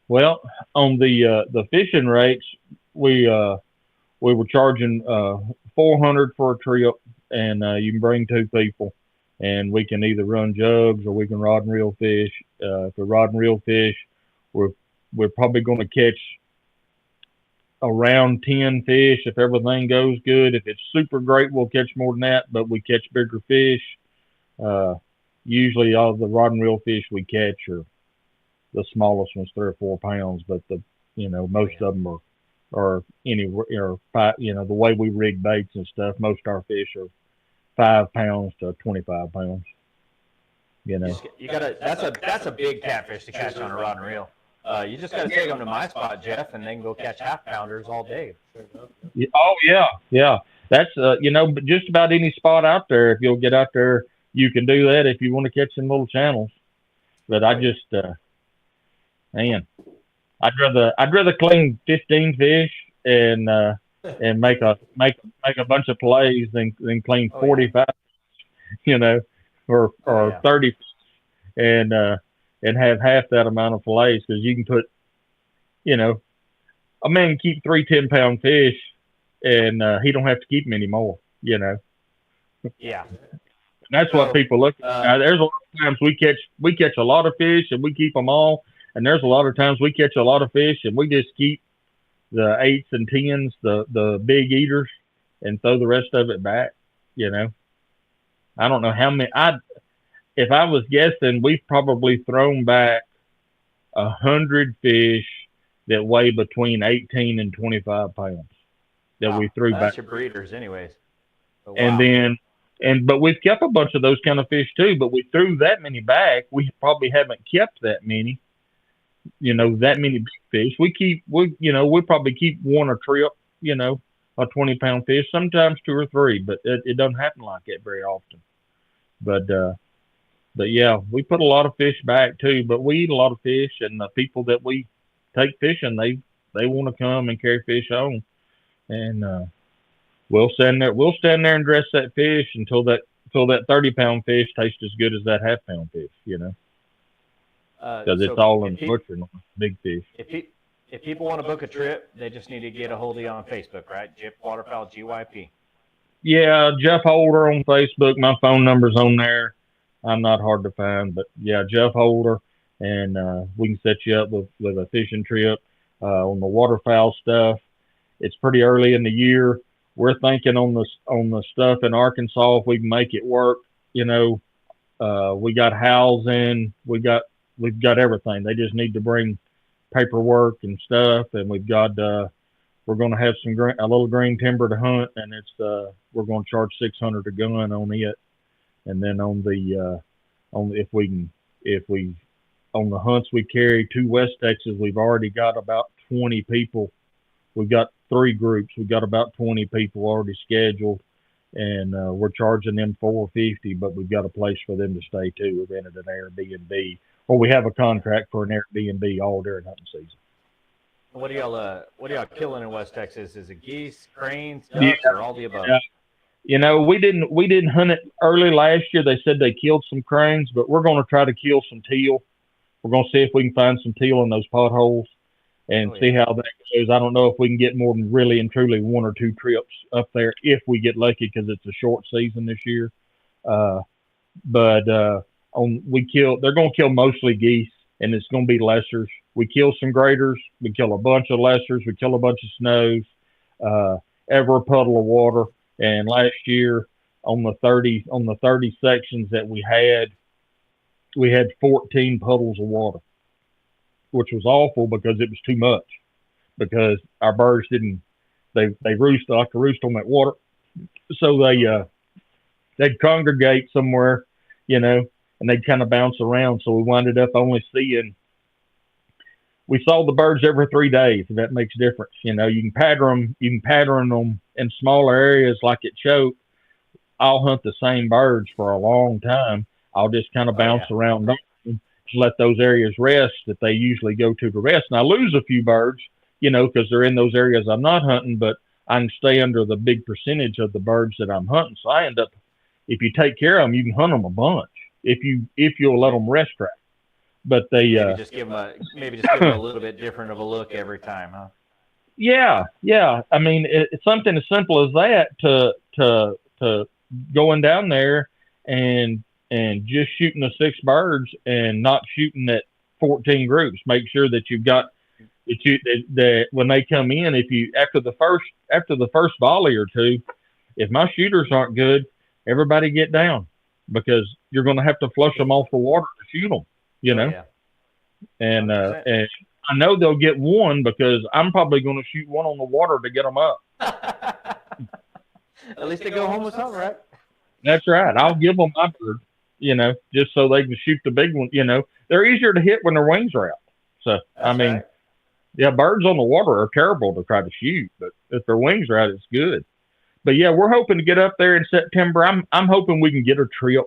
Well, on the fishing rates, we were charging $400 for a trip, and you can bring 2 people, and we can either run jugs or we can rod and reel fish. If we rod and reel fish, we're probably going to catch around 10 fish if everything goes good. If it's super great, we'll catch more than that, but we catch bigger fish. Usually all the rod and reel fish we catch are the smallest ones, 3 or 4 pounds, but most of them are anywhere, the way we rig baits and stuff, most of our fish are 5 pounds to 25 pounds. You know, that's a big catfish to catch on a rod and reel. You just got to take them to my spot, Jeff, and they can go catch half pounders all day. Oh yeah. That's but just about any spot out there. If you'll get out there, you can do that if you want to catch some little channels. But I just, man, I'd rather clean 15 fish and make a bunch of plays than clean 45, or 30, and have half that amount of fillets, because you can put, a man can keep 3 10-pound fish, and he don't have to keep them anymore. Yeah. That's what people look at. There's a lot of times we catch a lot of fish and we keep them all, and there's a lot of times we catch a lot of fish and we just keep the 8s and 10s, the big eaters, and throw the rest of it back. I don't know how many. If I was guessing, we've probably thrown back 100 fish that weigh between 18 and 25 pounds that we threw back. That's your breeders, anyways. Wow. But we've kept a bunch of those kind of fish too. But we threw that many back. We probably haven't kept that many. That many big fish. We probably keep one a trip. A 20-pound fish, sometimes 2 or 3, but it doesn't happen like that very often. But yeah, we put a lot of fish back too. But we eat a lot of fish, and the people that we take fishing, they want to come and carry fish home, and we'll stand there and dress that fish until that 30-pound fish tastes as good as that half-pound fish. Because it's all in the butcher, not big fish. If people want to book a trip, they just need to get a hold of you on Facebook, right? Jeff Waterfowl GYP. Yeah, Jeff Holder on Facebook. My phone number's on there. I'm not hard to find, but yeah, Jeff Holder, and we can set you up with a fishing trip. On the waterfowl stuff, it's pretty early in the year. We're thinking on the stuff in Arkansas, if we can make it work. We got housing, we've got everything. They just need to bring paperwork and stuff, and we've got we're going to have a little green timber to hunt, and it's we're going to charge $600 a gun on it. And then on the on the hunts we carry to West Texas, we've already got about 20 people. We've got 3 groups. We've got about 20 people already scheduled, and we're charging them $450, but we've got a place for them to stay too. We've rented an Airbnb, or we have a contract for an Airbnb all during hunting season. What are y'all killing in West Texas? Is it geese, cranes, ducks, or all the above? Yeah. We didn't hunt it early last year. They said they killed some cranes, but we're going to try to kill some teal. We're going to see if we can find some teal in those potholes and see how that goes. I don't know if we can get more than really and truly 1 or 2 trips up there if we get lucky, because it's a short season this year. They're going to kill mostly geese, and it's going to be lessers. We kill some graders. We kill a bunch of lessers. We kill a bunch of snows, ever a puddle of water. And last year on the 30 sections that we had 14 puddles of water, which was awful because it was too much, because our birds they roost like to roost on that water. So they'd congregate somewhere, and they'd kind of bounce around. So we winded up only we saw the birds every 3 days, if that makes a difference. You can pattern them in smaller areas like at Choate. I'll hunt the same birds for a long time. I'll just kind of bounce around them, just let those areas rest that they usually go to rest. And I lose a few birds, because they're in those areas I'm not hunting, but I can stay under the big percentage of the birds that I'm hunting. So I end up, if you take care of them, you can hunt them a bunch if you'll let them rest right. But they maybe just give them a little bit different of a look every time, huh? Yeah. I mean, it's something as simple as that to going down there and just shooting the 6 birds and not shooting at 14 groups. Make sure that you've got that when they come in, after the first volley or 2, if my shooters aren't good, everybody get down, because you're going to have to flush them off the water to shoot them. And I know they'll get one, because I'm probably going to shoot one on the water to get them up. At least they go home with something, right? That's right. I'll give them my bird, just so they can shoot the big one. They're easier to hit when their wings are out. So I That's mean, right. yeah, birds on the water are terrible to try to shoot, but if their wings are out, it's good. But yeah, we're hoping to get up there in September. I'm hoping we can get a trip.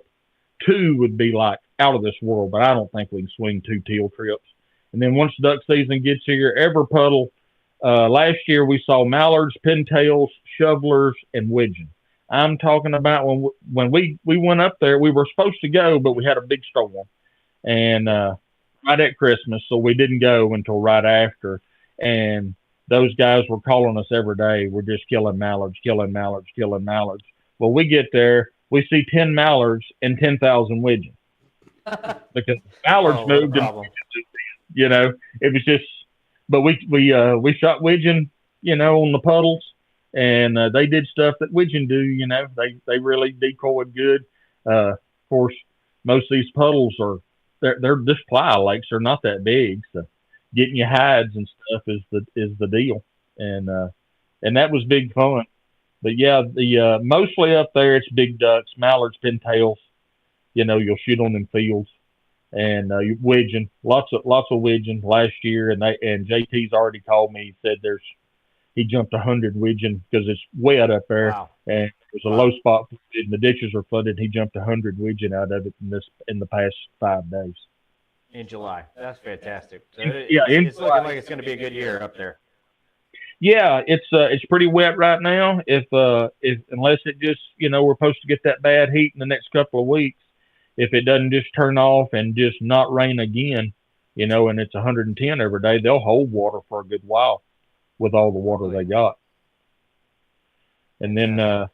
Two would be like out of this world, but I don't think we can swing two teal trips. And then once duck season gets here, every puddle. Last year we saw mallards, pintails, shovelers, and widgeon. I'm talking about when we went up there. We were supposed to go, but we had a big storm, and right at Christmas, so we didn't go until right after. And those guys were calling us every day. We're just killing mallards, killing mallards, killing mallards. Well, we get there, we see 10 mallards and 10,000 widgeon because mallards Oh, what a moved, and problem. you know, it was just. But we shot widgeon, on the puddles, and they did stuff that widgeon do. They really decoyed good. Of course, most of these puddles they're just playa lakes. They're not that big, so getting your hides and stuff is the deal. And that was big fun. But yeah, the mostly up there it's big ducks, mallards, pintails. You'll shoot on them fields, and widgeon, lots of widgeon last year. And JT's already called me. He said he jumped 100 widgeon because it's wet up there, Wow. and there's a low spot flooded, and the ditches are flooded. He jumped 100 widgeon out of it in the past 5 days. In July. That's fantastic. So Yeah, it's looking like it's going to be a good year up there. Yeah, it's pretty wet right now. If unless it just we're supposed to get that bad heat in the next couple of weeks. If it doesn't just turn off and just not rain again, and it's 110 every day, they'll hold water for a good while with all the water they got. And then there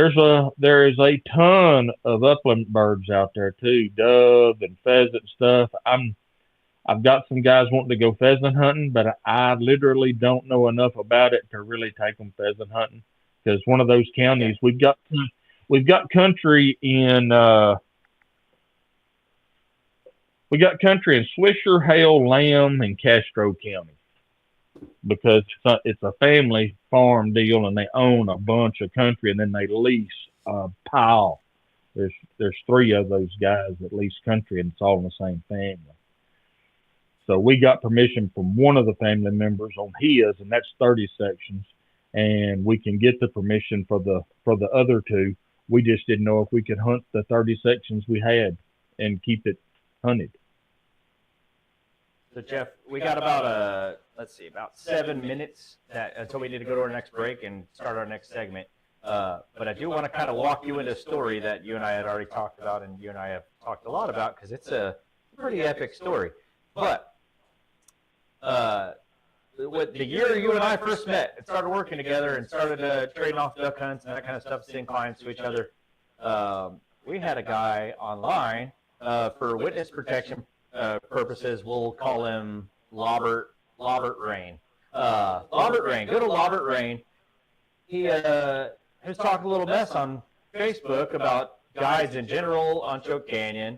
is a ton of upland birds out there too, dove and pheasant stuff. I've got some guys wanting to go pheasant hunting, but I literally don't know enough about it to really take them pheasant hunting, because one of those counties we've got country in Swisher, Hale, Lamb, and Castro County, because it's a family farm deal, and they own a bunch of country, and then they lease a pile. There's 3 of those guys that lease country, and it's all in the same family. So we got permission from one of the family members on his, and that's 30 sections, and we can get the permission for the other 2. We just didn't know if we could hunt the 30 sections we had and keep it hunted. So Jeff, we got about 7 minutes until we need to go to our next break and start our next segment. But I do want to kind of walk you into a story that you and I had already talked about, and you and I have talked a lot about, because it's a pretty epic story. But with the year you and I first met and started working together and started trading off duck hunts and that kind of stuff, seeing clients to each other, we had a guy online for witness protection purposes. We'll call him Lobert Rain. Lobert Rain, good old Lobert Rain. He was talking a little mess on Facebook about guides in general on Choke Canyon.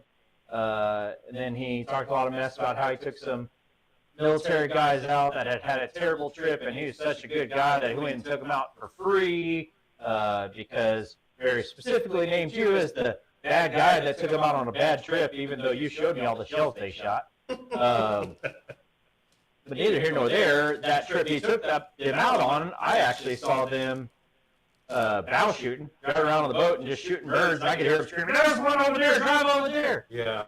And then he talked a lot of mess about how he took some military guys out that had a terrible trip, and he was such a good guy that he went and took them out for free, because very specifically named you as the bad guy that took them out on a bad trip, even though you showed me all the shells they shot. But neither here nor there, that trip he took them out on, I actually saw them bow shooting, right around on the boat and just shooting birds, and I could hear them screaming, "There's one over there, drive over there!" Yeah.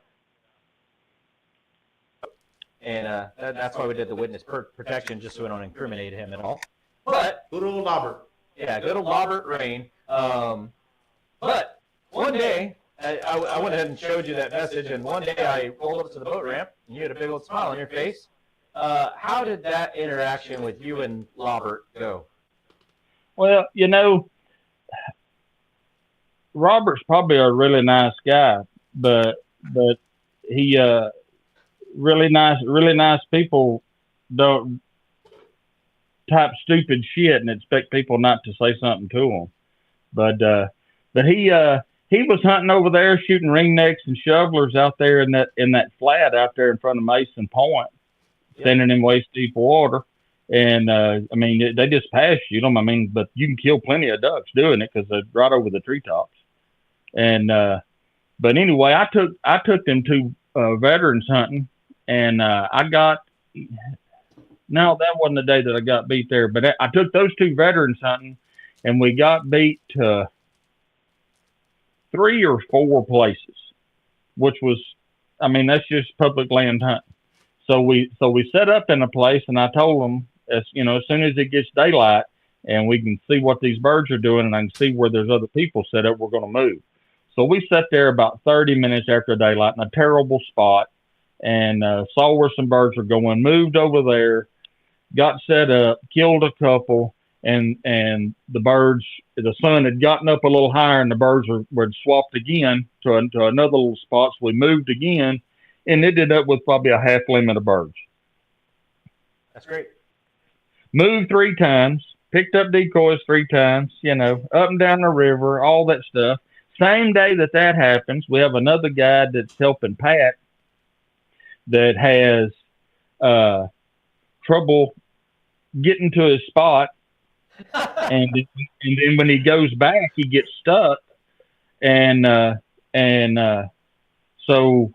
And that's why we did the witness protection, just so we don't incriminate him at all. But Good old Robert. yeah, good old Robert Rain. But one day, I went ahead and showed you that message, and one day I rolled up to the boat ramp, and you had a big old smile on your face. How did that interaction with you and Robert go? Well, Robert's probably a really nice guy, but he really nice people don't type stupid shit and expect people not to say something to them. But he was hunting over there, shooting ringnecks and shovelers out there in that flat out there in front of Mason Point, standing in waist deep water. And they just pass shoot them. But you can kill plenty of ducks doing it because they're right over the treetops. And but anyway, I took them to veterans hunting and I got. No, that wasn't the day that I got beat there, but I took those 2 veterans hunting, and we got beat to 3 or 4 places, which was, I mean, that's just public land hunting. So we set up in a place, and I told them, as soon as it gets daylight and we can see what these birds are doing, and I can see where there's other people set up, we're going to move. So we sat there about 30 minutes after daylight in a terrible spot, and saw where some birds were going, moved over there, got set up, killed a couple, and the birds, the sun had gotten up a little higher, and the birds were swapped again to another little spot. So we moved again, and ended up with probably a half limit of birds. That's great. Moved 3 times, picked up decoys 3 times, up and down the river, all that stuff. Same day that happens, we have another guy that's helping Pat that has trouble getting to his spot, and then when he goes back, he gets stuck, and so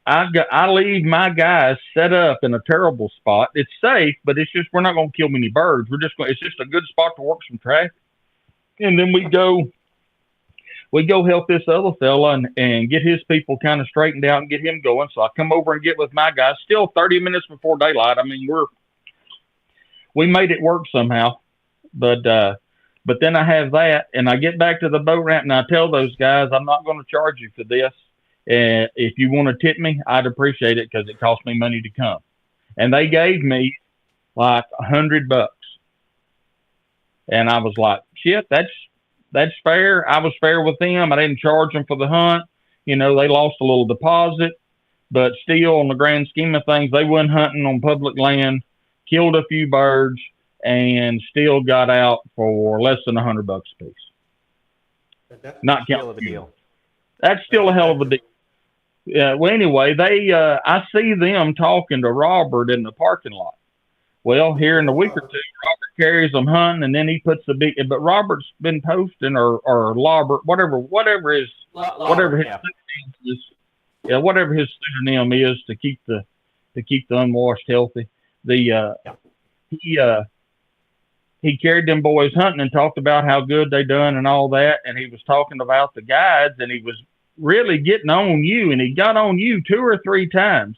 I leave my guys set up in a terrible spot. It's safe, but it's just, we're not going to kill many birds. It's just a good spot to work some traffic, and then we go help this other fella and get his people kind of straightened out and get him going. So I come over and get with my guys, still 30 minutes before daylight. I mean, we made it work somehow, but then I have that, and I get back to the boat ramp, and I tell those guys, I'm not going to charge you for this. And if you want to tip me, I'd appreciate it, because it cost me money to come. And they gave me like $100. And I was like, shit, that's fair. I was fair with them. I didn't charge them for the hunt. They lost a little deposit, but still, on the grand scheme of things, they went hunting on public land, killed a few birds, and still got out for less than $100 a piece. Not Hell of a counting. deal. That's still a hell of a deal. Yeah. Well, anyway, I see them talking to Robert in the parking lot. Well, here in a week or 2, Robert carries them hunting, and then he puts but Robert's been posting or Lobert, whatever his Yeah. pseudonym is. Yeah, whatever his pseudonym is to keep the unwashed healthy. He carried them boys hunting and talked about how good they done and all that, and he was talking about the guides, and he was really getting on you, and he got on you 2 or 3 times,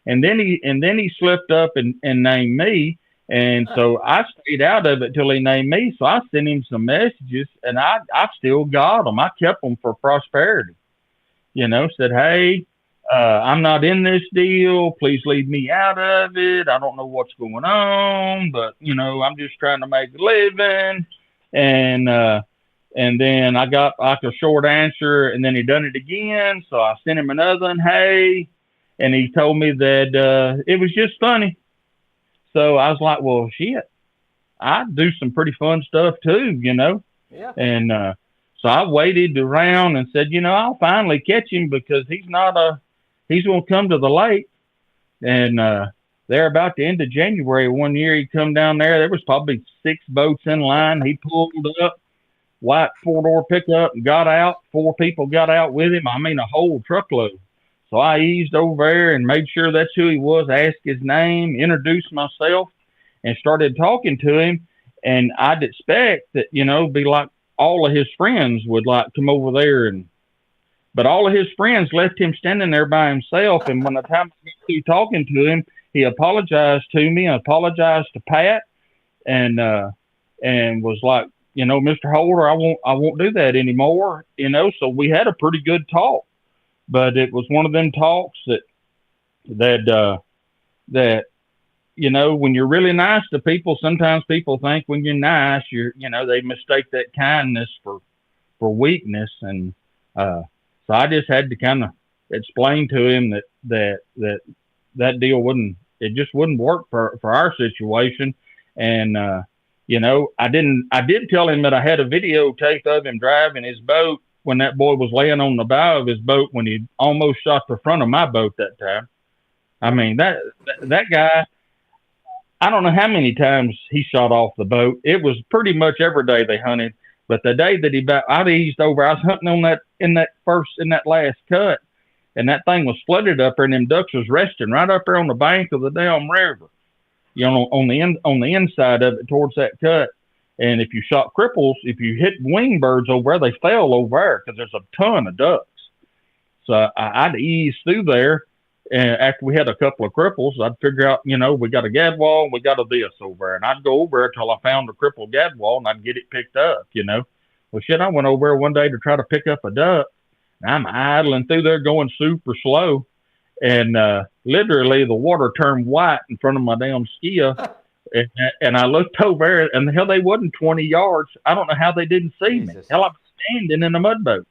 and then he slipped up and named me, and so I stayed out of it till he named me. So I sent him some messages, and I still got them. I kept them for prosperity. Said, hey, I'm not in this deal. Please leave me out of it. I don't know what's going on, but I'm just trying to make a living. And then I got like a short answer, and then he done it again. So I sent him another one, hey, and he told me that it was just funny. So I was like, well, shit, I do some pretty fun stuff too, Yeah. And so I waited around and said, I'll finally catch him, because he's going to come to the lake. And there about the end of January, one year he come down there. There was probably 6 boats in line. He pulled up, white 4-door pickup, and got out. 4 people got out with him. I mean, a whole truckload. So I eased over there and made sure that's who he was, asked his name, introduced myself, and started talking to him. And I'd expect that, be like all of his friends would like come over there, but all of his friends left him standing there by himself. And when the time I got through talking to him, he apologized to me, apologized to Pat, and was like, Mr. Holder, I won't do that anymore. So we had a pretty good talk, but it was one of them talks that when you're really nice to people, sometimes people think when you're nice, they mistake that kindness for weakness. And so I just had to kind of explain to him that deal just wouldn't work for our situation. And I did tell him that I had a videotape of him driving his boat when that boy was laying on the bow of his boat when he almost shot the front of my boat that time. I mean, that guy, I don't know how many times he shot off the boat. It was pretty much every day they hunted, but the day that I eased over, I was hunting on in that last cut, and that thing was flooded up there, and them ducks was resting right up there on the bank of the damn river, on the inside of it towards that cut. And if you shot cripples, if you hit wing birds over there, they fell over there because there's a ton of ducks. So I'd ease through there, and after we had a couple of cripples, I'd figure out, we got a gadwall, we got a this over there, and I'd go over there till I found a crippled gadwall, and I'd get it picked up. Well, shit, I went over there one day to try to pick up a duck, and I'm idling through there going super slow, and literally the water turned white in front of my damn skia, and I looked over there, and the hell, they wasn't 20 yards. I don't know how they didn't see me. Hell, I'm standing in a mud boat.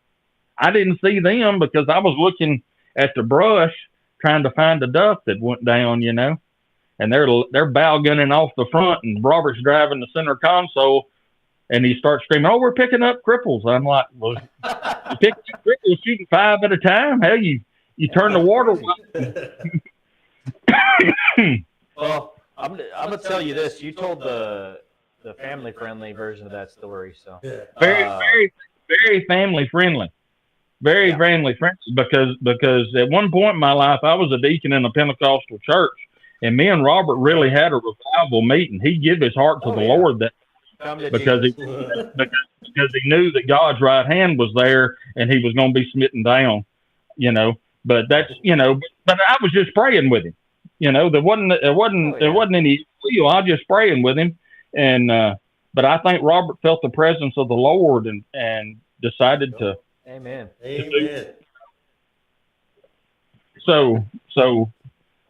I didn't see them because I was looking at the brush trying to find a duck that went down, and they're bow gunning off the front, and Robert's driving the center console, and he starts screaming, "Oh, we're picking up cripples." I'm like, "Well, you pick up cripples shooting 5 at a time? Hell, you turn the water." Well, I'm gonna tell you this. You told the family friendly version of that story, so very, very, very family friendly. Very family friendly because at one point in my life I was a deacon in a Pentecostal church, and me and Robert really had a revival meeting. He gave his heart to the Lord that because he knew that God's right hand was there and he was going to be smitten down, But that's but I was just praying with him, There wasn't any deal. I was just praying with him, and but I think Robert felt the presence of the Lord and decided to. Amen. So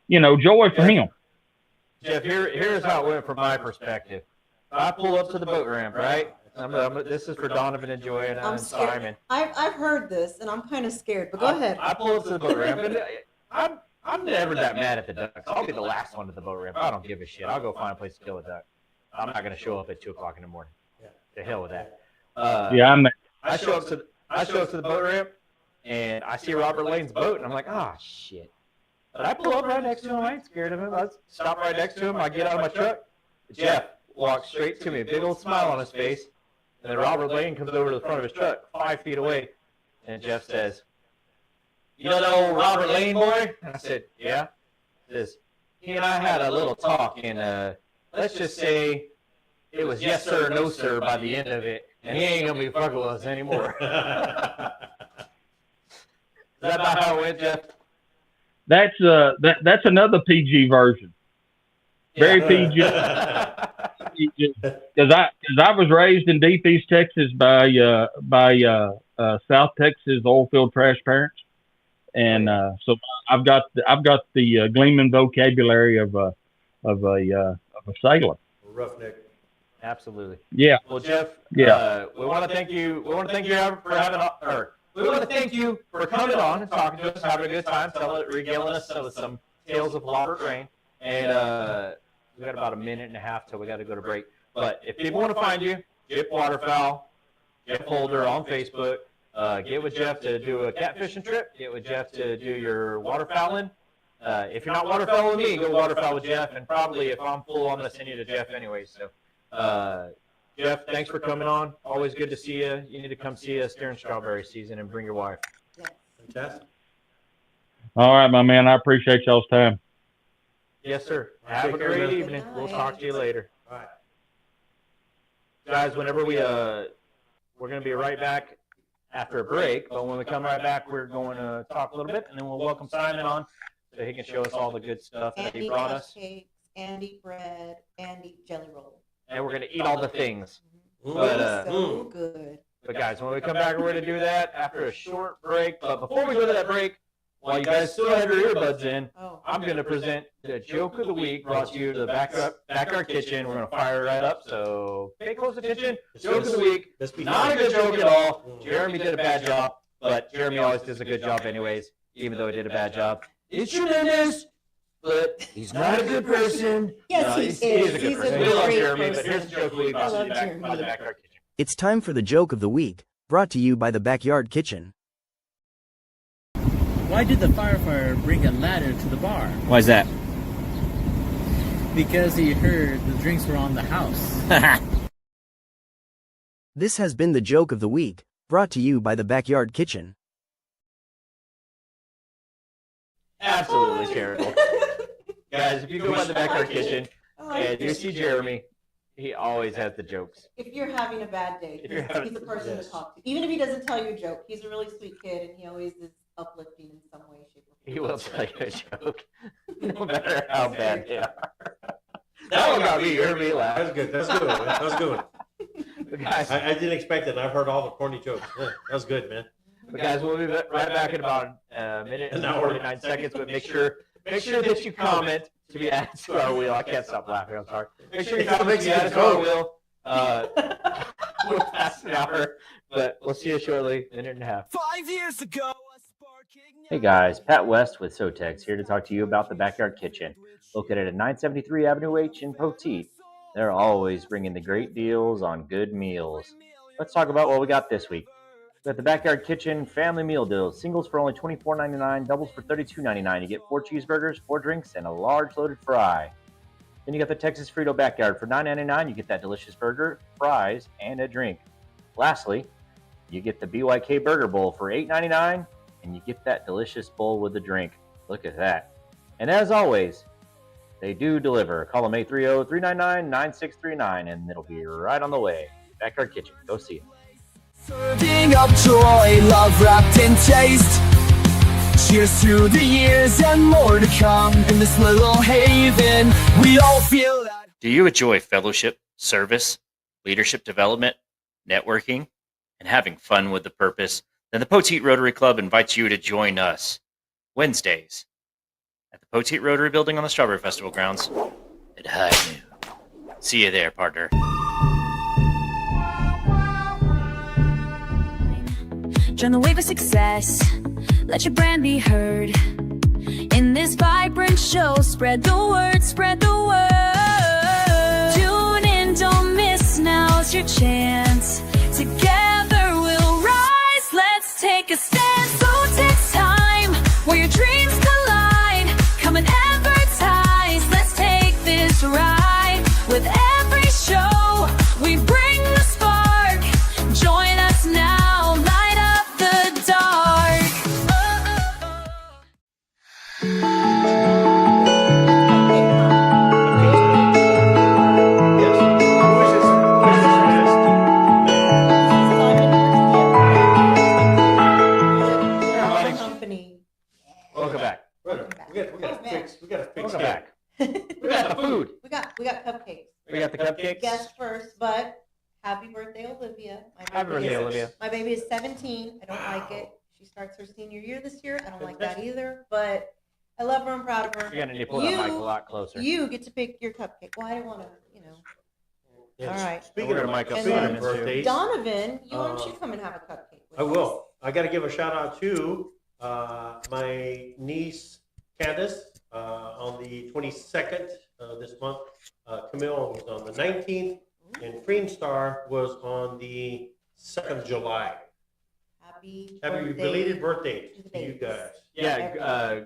joy for him. Jeff, here's how it went from my perspective. I pull up to the boat ramp, right? This is for Donovan and Joanna and Simon. I've heard this, and I'm kind of scared, but go ahead. I pull up to the boat ramp, and I'm never that mad at the ducks. I'll be the last one to the boat ramp. I don't give a shit. I'll go find a place to kill a duck. I'm not going to show up at 2 o'clock in the morning. To hell with that. I show up to the boat ramp, and I see Robert Lane's boat, and I'm like, shit. But I pull up right next to him. I ain't scared of him. I stop right next to him. I get out of my truck. Jeff walks straight to me, a big old smile on his face. And then Robert Lane comes over to the front of his truck, 5 feet away. And Jeff says, "You know that old Robert Lane boy?" And I said, "Yeah." He says, "He and I had a little talk, and let's just say it was yes sir, no sir by the end of it. And he ain't going to be fucking with us anymore." Is that about how it went, Jeff? That's another PG version. Very PG. Because I was raised in Deep East Texas by South Texas oilfield trash parents, and so I've got the gleaming vocabulary of a sailor. Roughneck. Absolutely. Yeah. Well, Jeff. Yeah. We want to thank you. We want to thank you for having. We want to thank you for coming on and talking to us, having a good time, regaling us with some tales of Robert Lane. And we got about a minute and a half till we got to go to break. But if people want to find you, Jeff Waterfowl, Jeff Holder on Facebook. Get with Jeff to do a catfishing trip. Get with Jeff to do your waterfowling. If you're not waterfowling with me, go waterfowl with Jeff. And probably if I'm full, I'm going to send you to Jeff anyway. So, Jeff, thanks for coming on. Always good to see you. You need to come see us during strawberry season and bring your wife. Fantastic. All right, my man. I appreciate y'all's time. Yes, sir. Have a great evening. We'll talk to you later. All right. Guys, whenever we're going to be right back after a break, but when we come right back, we're going to talk a little bit, and then we'll welcome Simon on so he can show us all the good stuff that he brought us. Cakes, and eat bread, and eat jelly rolls. And we're going to eat all the things. But, so good. But guys, when we come back, we're going to do that after a short break. But before we go to that break, while you guys still have your earbuds in, I'm going to present the joke of the week brought to you to the backyard kitchen. We're going to fire it right up, so pay close attention. Joke of the week. Not a good joke at all. Jeremy did a bad job, but Jeremy always does a good job anyways, even though he did a bad job. It's tremendous, but he's not a good person. Yes, no, he is. He's a good He's person. a We love great Jeremy, but person. here's the joke of the week brought to you Jeremy. by the backyard kitchen. It's time for the joke of the week, brought to you by the Backyard Kitchen. Why did the firefighter bring a ladder to the bar? Why is that? Because he heard the drinks were on the house. This has been the joke of the week, brought to you by the Backyard Kitchen. Absolutely charitable. Guys, if you go by the backyard kitchen and you see Jeremy, he always has the jokes. If you're having a bad day, he's the person to talk to. Even if he doesn't tell you a joke, he's a really sweet kid, and he always is uplifting in some way, shape, or form. He will tell you a joke, no matter how bad they are. That one got me. You heard me laugh. That's good. That's good. That was good. Guys, I didn't expect it. I've heard all the corny jokes. Yeah, that was good, man. guys, we'll be right back in about a minute and 49 seconds. But make sure that you comment to be added to our wheel. I can't stop laughing. I'm sorry. Make sure you comment to be added to our wheel. We're past an hour, but we'll see you shortly. Minute and a half. 5 years ago, a spark ignited. Hey guys, Pat West with SoTex here to talk to you about the Backyard Kitchen, located at 973 Avenue H in Poteet. They're always bringing the great deals on good meals. Let's talk about what we got this week. We got the Backyard Kitchen family meal deals. Singles for only $24.99, doubles for $32.99. You get 4 cheeseburgers, 4 drinks, and a large loaded fry. Then you got the Texas Frito Backyard for $9.99. You get that delicious burger, fries, and a drink. Lastly, you get the BYK Burger Bowl for $8.99, and you get that delicious bowl with a drink. Look at that. And as always, they do deliver. Call them 830-399-9639, and it'll be right on the way. Backyard Kitchen. Go see it. Serving up joy, love wrapped in taste. Cheers to the years and more to come. In this little haven, we all feel that. Do you enjoy fellowship, service, leadership development, networking, and having fun with the purpose? Then the Poteet Rotary Club invites you to join us Wednesdays at the Poteet Rotary Building on the Strawberry Festival grounds at high noon. See you there, partner. Join the wave of success. Let your brand be heard. In this vibrant show, spread the word, spread the word. Tune in, don't miss, now's your chance. Together we'll rise, let's take a stand. SoTex time, where your dreams collide. Come and advertise, let's take this ride. With every show, we bring the spark. Join us now, light up the dark. Company. Welcome back. We got to fix. We got to fix Welcome that. back. We got the food. We got cupcakes. We got the cupcakes. Guest first, but happy birthday, Olivia. Happy birthday, Olivia. My baby is 17. I don't like it. She starts her senior year this year. I don't like that either, but I love her. I'm proud of her. You're going to need to pull that mic a lot closer. You get to pick your cupcake. Well, I don't want to, Yeah, All right. Speaking We're of gonna mic up And then birthdays, Donovan, why don't you come and have a cupcake with I us? will. I got to give a shout out to my niece Candace on the 22nd this month. Camille was on the 19th, and Green Star was on the 2nd of July. Happy Happy belated birthday to you guys. Yeah,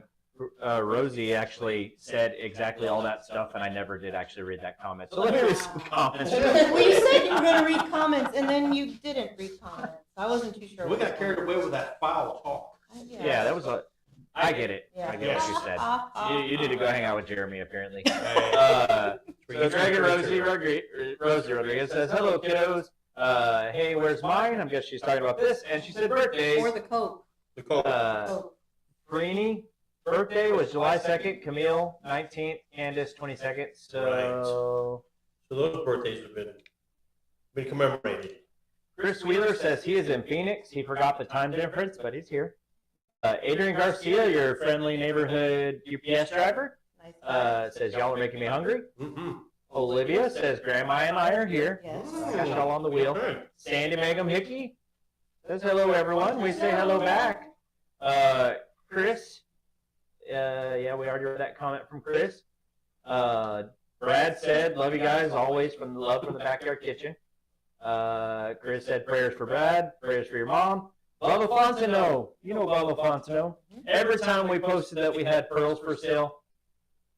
Rosie actually said exactly all that stuff, and I never did actually read that comment. So let me read some comments. Well, you said you were going to read comments, and then you didn't read comments. I wasn't too sure. We got carried away with that foul talk. Yeah, that was a. I get it. Yeah. I get what you said. You need to go hang out with Jeremy, apparently. Right. So Dragon Rosie Rodriguez says, "Hello, kiddos. Hey, where's mine? I guess she's talking about this." And she said, "Birthdays." Or the Coke. The Coke. Coke. Preeny birthday was July 2nd. Camille 19th. Candace 22nd. So So those birthdays have been commemorated. Chris Wheeler says he is in Phoenix. He forgot the time difference, but he's here. Adrian Garcia, your friendly neighborhood UPS driver, Nice. says y'all are making me hungry. Mm-hmm. Olivia says Grandma and I are here. Yes. Got it all on the wheel. Sandy Mangum Hickey says hello, everyone. We say hello back. Chris, yeah, we already read that comment from Chris. Brad said, love you guys always from the love from the backyard kitchen. Chris said prayers for Brad, prayers for your mom. Bubba Fontano, you know Bubba Fontano. Every time we posted that we had pearls for sale,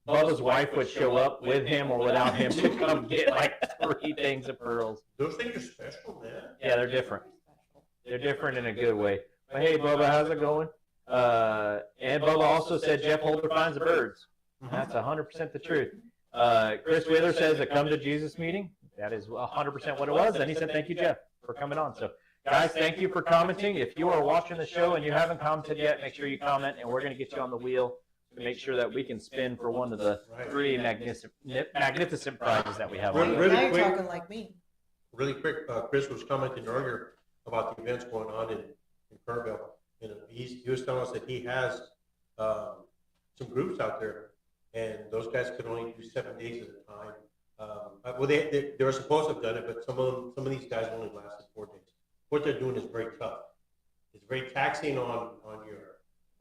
Bubba's wife would show up with him or without him to come get like 3 things of pearls. Those things are special, man. Yeah, they're different. They're different in a good way. But hey, Bubba, how's it going? And Bubba also said Jeff Holder finds the birds. That's 100% the truth. Chris Wheeler says a come to Jesus meeting. That is 100% what it was. And he said, thank you, Jeff, for coming on. So, guys, thank you for commenting. If you are watching the show and you haven't commented yet, make sure you comment, and we're going to get you on the wheel to make sure that we can spin for one of the 3 magnificent prizes that we have on. Really now you're quick. talking like me. Really quick, Chris was commenting earlier about the events going on in Kerrville. And he was telling us that he has some groups out there, and those guys could only do 7 days at a time. Well, they were supposed to have done it, but some of these guys only lasted 4 days. What they're doing is very tough. It's very taxing on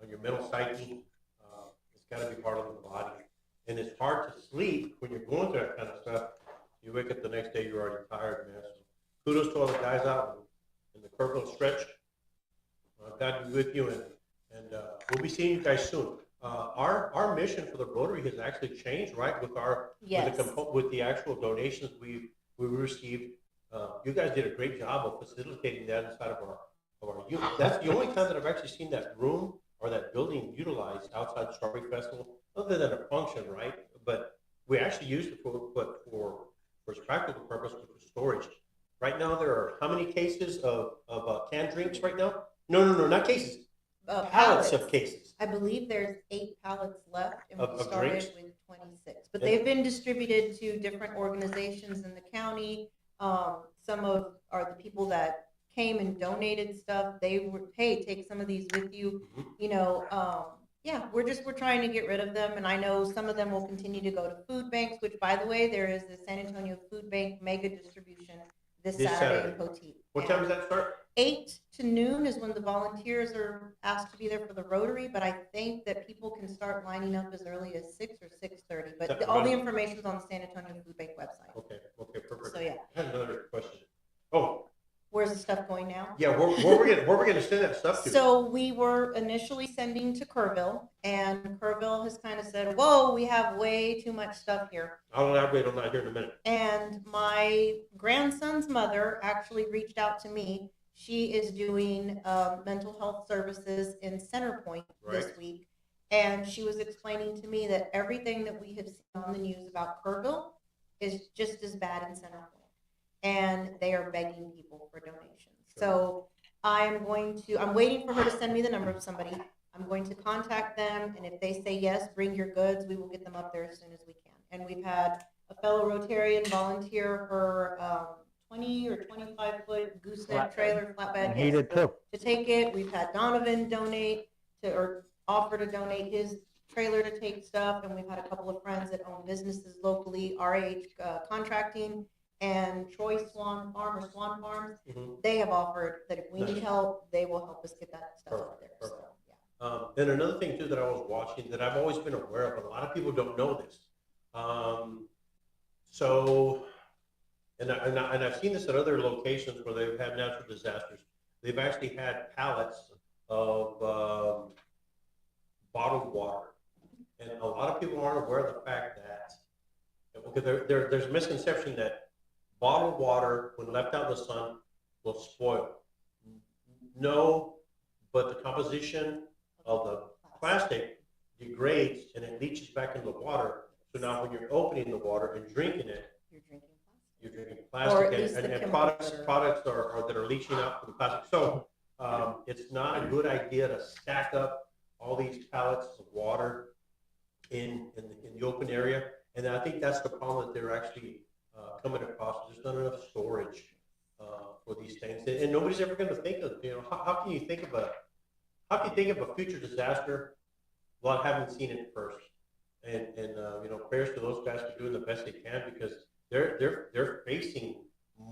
your mental psyche. It's got to be hard on the body, and it's hard to sleep when you're going through that kind of stuff. You wake up the next day, you're already tired, man. So kudos to all the guys out in the Kerrville stretch. God be with you, and we'll be seeing you guys soon. Our mission for the Rotary has actually changed, right? With our with the actual donations we received. You guys did a great job of facilitating that inside of our unit. That's the only time that I've actually seen that room or that building utilized outside the Strawberry Festival, other than a function, right? But we actually used it for its practical purpose, which was storage. Right now, there are how many cases of canned drinks right now? No, not cases. Pallets of cases. I believe there's 8 pallets left, and we Of started drinks? with 26. But they've been distributed to different organizations in the county. Some are the people that came and donated stuff. They were, hey, take some of these with you. You know, yeah, we're trying to get rid of them, and I know some of them will continue to go to food banks. Which, by the way, there is the San Antonio Food Bank mega distribution this Saturday in Poteet. What time does that start? 8 to noon is when the volunteers are asked to be there for the Rotary, but I think that people can start lining up as early as 6 or 6:30. But all the information is on the San Antonio Food Bank website. Okay, perfect. So yeah. I had another question. Oh, Where's the stuff going now? yeah, where we gonna send that stuff to? So we were initially sending to Kerrville, and Kerrville has kind of said, whoa, we have way too much stuff here. I'll elaborate on that here in a minute. And my grandson's mother actually reached out to me. She is doing mental health services in Centerpoint this week. And she was explaining to me that everything that we have seen on the news about Kerrville is just as bad in Centerpoint. And they are begging people for donations. So I'm waiting for her to send me the number of somebody. I'm going to contact them, and if they say yes, bring your goods, we will get them up there as soon as we can. And we've had a fellow Rotarian volunteer her 20 or 25 foot gooseneck trailer flatbed. And he did too. To take it. We've had Donovan offer to donate his trailer to take stuff, and we've had a couple of friends that own businesses locally, RH Contracting, and Troy Swan Farms. They have offered that if we need help, they will help us get that stuff out there. So, yeah. And another thing too that I was watching that I've always been aware of, but a lot of people don't know this. And I've seen this at other locations where they've had natural disasters. They've actually had pallets of bottled water, and a lot of people aren't aware of the fact that there's a misconception that bottled water, when left out in the sun, will spoil. No, but the composition of the plastic degrades and it leaches back into the water. So now when you're opening the water and drinking it, you're drinking plastic, and products that are leaching out from the plastic. So it's not a good idea to stack up all these pallets of water in the open area. And I think that's the problem that they're actually coming across. There's not enough storage for these things, and nobody's ever going to think of, how can you think of a future disaster without having seen it first? And prayers to those guys for doing the best they can, because they're facing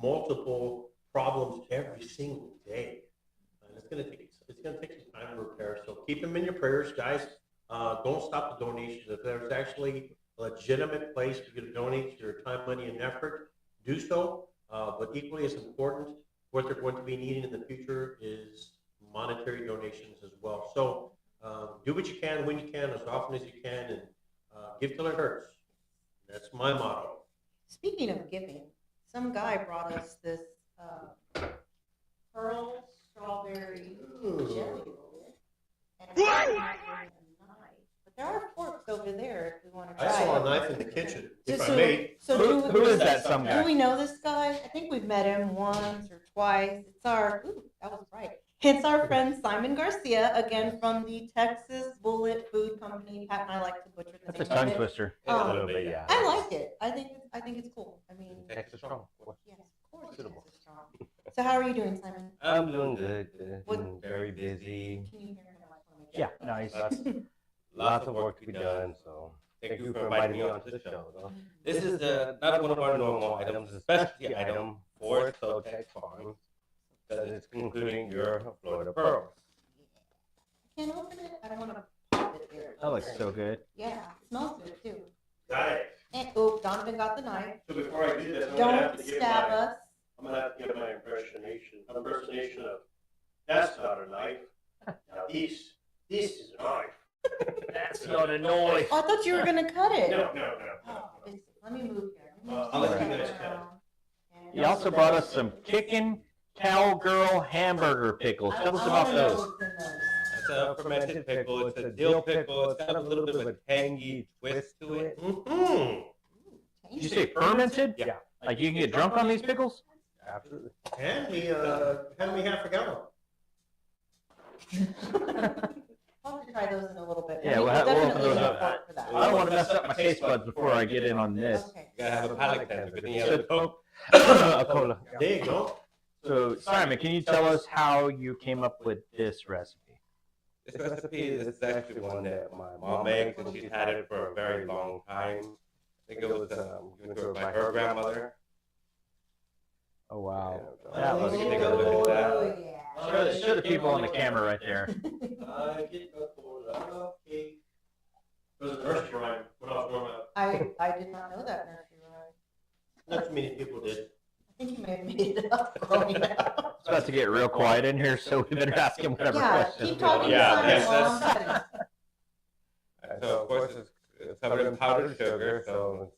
multiple problems every single day, and it's going to take some time to repair. So keep them in your prayers, guys. Don't stop the donations. If there's actually a legitimate place for you to donate your time, money, and effort, do so. But equally as important, what they're going to be needing in the future is monetary donations as well. So do what you can, when you can, as often as you can, and give till it hurts. That's my motto. Speaking of giving, some guy brought us this pearl strawberry jelly roll. And the kitchen, So- if I so- may. So Who is that some Do guy? we know this guy? I think we've met him once or twice. It's our, ooh, that was right. It's our friend Simon Garcia, again from the Texas Bullet Food Company. Pat and I like to butcher the That's a name of tongue it. twister. Um, A little bit, yeah. I like it. I think it's cool. I mean, Texas strong. yes, of course, Texas strong. So how are you doing, Simon? I'm doing good. What- Very busy. Can you hear him? I wanna make Yeah, sure. nice. Lots of work to be done. So thank you for inviting me onto the show. So, this is not one of our normal items, a specialty item for SoTex Farms that is including your Florida pearls. I can't open it. I don't want to pop it there. That looks so good. Yeah, it smells good too. Got it. And, oh, Donovan got the knife. So before I do this, I'm gonna have Don't to give stab my, us. I'm gonna have to give my impersonation of, that's not a knife. Now this is a knife. That's not a noise. Oh, I thought you were gonna cut it. No. Oh, let me move here. Let me move I'll let this you guys around. cut And- He also brought us some chicken cowgirl hamburger pickles. Tell us about I know those. what's in those. It's a fermented pickle. It's a dill pickle. It's got a little bit of a tangy twist to it. Mm-hmm. Did you say fermented? Yeah. Like you can get drunk on these pickles? Absolutely. Hand me half a gallon. I'll have to try those in a little bit. Yeah, We we'll can open definitely those up. report for that. I don't want to mess up my taste buds before I get in on this. Okay. You gotta have a palate cleanser. But then you have a Coke. A cola. There you go. So, Simon, can you tell us how you came up with this recipe? This recipe is actually one that my mom makes, and she's had it for a very long time. I think it was given to her by her grandmother. Oh, wow. Yeah, That so looks you can take a look at that. Oh, yeah. Show the people on the camera right there. I get a cola cake. It was a nursery rhyme when I was growing up. I did not know that nursery rhyme. Not too many people did. I think you may have made it up growing up. It's about to get real quiet in here, so we better ask him whatever Yeah, questions. keep talking Yeah, to Simon yes, while I'm that's- cutting. So of course it's covered in powdered sugar, so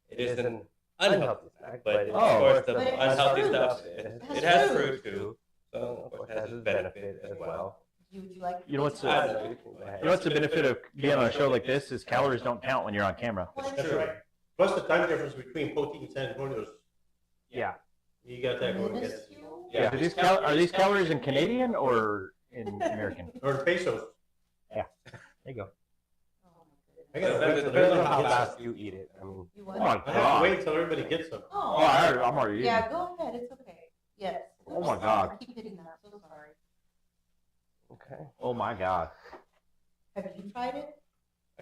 it is an unhealthy snack, but of course the But it has unhealthy fruit. stuff It it has has fruit. fruit too, so of course it has its benefit as well. Would you like? You know what's I the, don't know, you can go ahead. you know what's the benefit of being on a show like this is calories don't count when you're on camera. That's right. Plus the time difference between Poteet and San Antonio is, Yeah. you got that going. Get it. Minuscule? Yeah. Are these calories in Canadian or in American? Or the pesos. There you go. Oh, I It gotta depends, wait till depends on everybody how gets fast some. you eat it. I mean, You Oh want? my I have to god. wait until everybody gets some. Oh, Oh, I'm already eating. yeah, go ahead. It's okay. Yes. Oh my God. I keep hitting that. So sorry. okay. Oh my god. Have you tried it?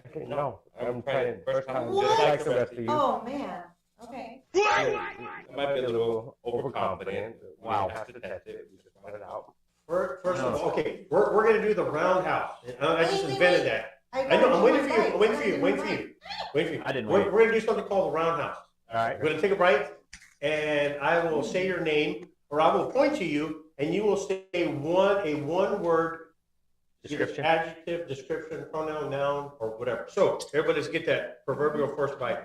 Okay, no, I'm trying it first time, What? just like the rest of you. Oh man. Okay. I might be a little overconfident. Wow. We have to test it. We just find it out. First of all, okay, we're gonna do the roundhouse. I just Wait, invented wait. that. I I know, I'm gotta waiting do for my you, I'm bite. waiting for I you, gotta waiting do for my you, waiting for you. I didn't We're wait. we're gonna do something called the roundhouse. All right. We're gonna take a bite, and I will say your name, or I will point to you, and you will say a one-word Description. either adjective, description, pronoun, noun, or whatever. So everybody, let's get that proverbial first bite.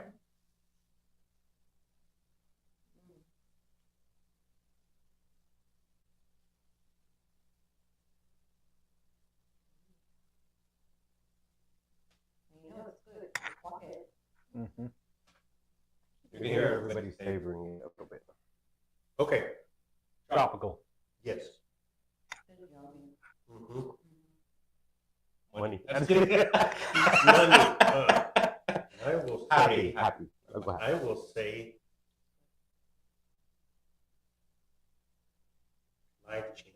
You know it's good. Walk it. Mm-hmm. You can hear everybody savoring it a little bit. Okay. Tropical. Yes. It's yummy. Mm-hmm. Money. Money. I will Happy, say. happy. Oh, go ahead. I will say. Life changing.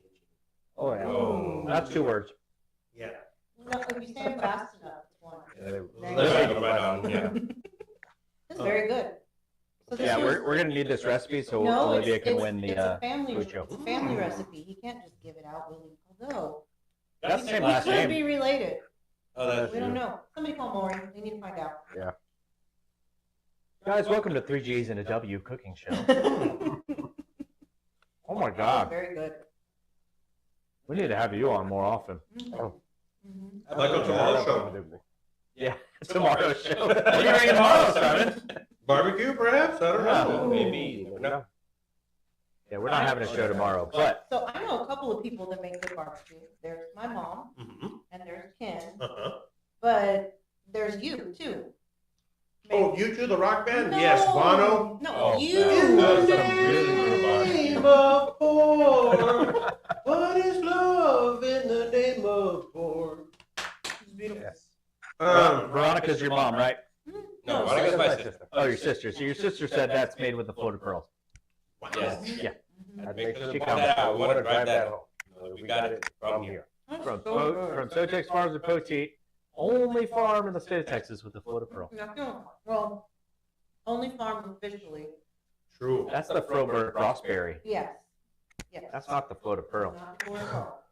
Oh yeah. Oh. That's 2 words. Yeah. No, if you say it fast enough, it's one. Yeah, they- Thank let's you. go right on, yeah. It's very good. So this Yeah, was- we're gonna need this recipe so No, Olivia it's, can it's, win the it's a family, food show. it's a family recipe. He can't just give it out willy. Although That's the same we last could name. be related. Oh, that's We don't true. know. Somebody call Maury. They need to find out. Guys, welcome to 3 G's and a W cooking show. Oh my That was god. very good. We need to have you on more often. Mhm. Like on tomorrow's show. Yeah, tomorrow's show. What are you bringing tomorrow, Simon? Barbecue, perhaps? I don't know. Maybe, you never know. Yeah, we're not having a show tomorrow, but So I know a couple of people that make good barbecue. There's my mom Mhm. and there's Ken, Uh-huh. but there's you too. oh Oh, you two, the rock band? No. Yes, Bono. No, Oh, you. In That the was some really good name barbecue. of porn. What is love in the name of porn? It's beautiful. Yes. Um, Veronica's your mom, right? No, Veronica's my sister. Oh, your sister. So your sister said that's made with the floated pearls. Yes. Yeah. I'd make sure She to comes. that out. We want to drive that home. We got it from here. From SoTex Farms and Poteet, only farm in the state of Texas with the floated pearl. No, well, only farm officially. True. That's the Froberg Crossberry. Yes. Yes. That's not the floated pearl. Not for pearl.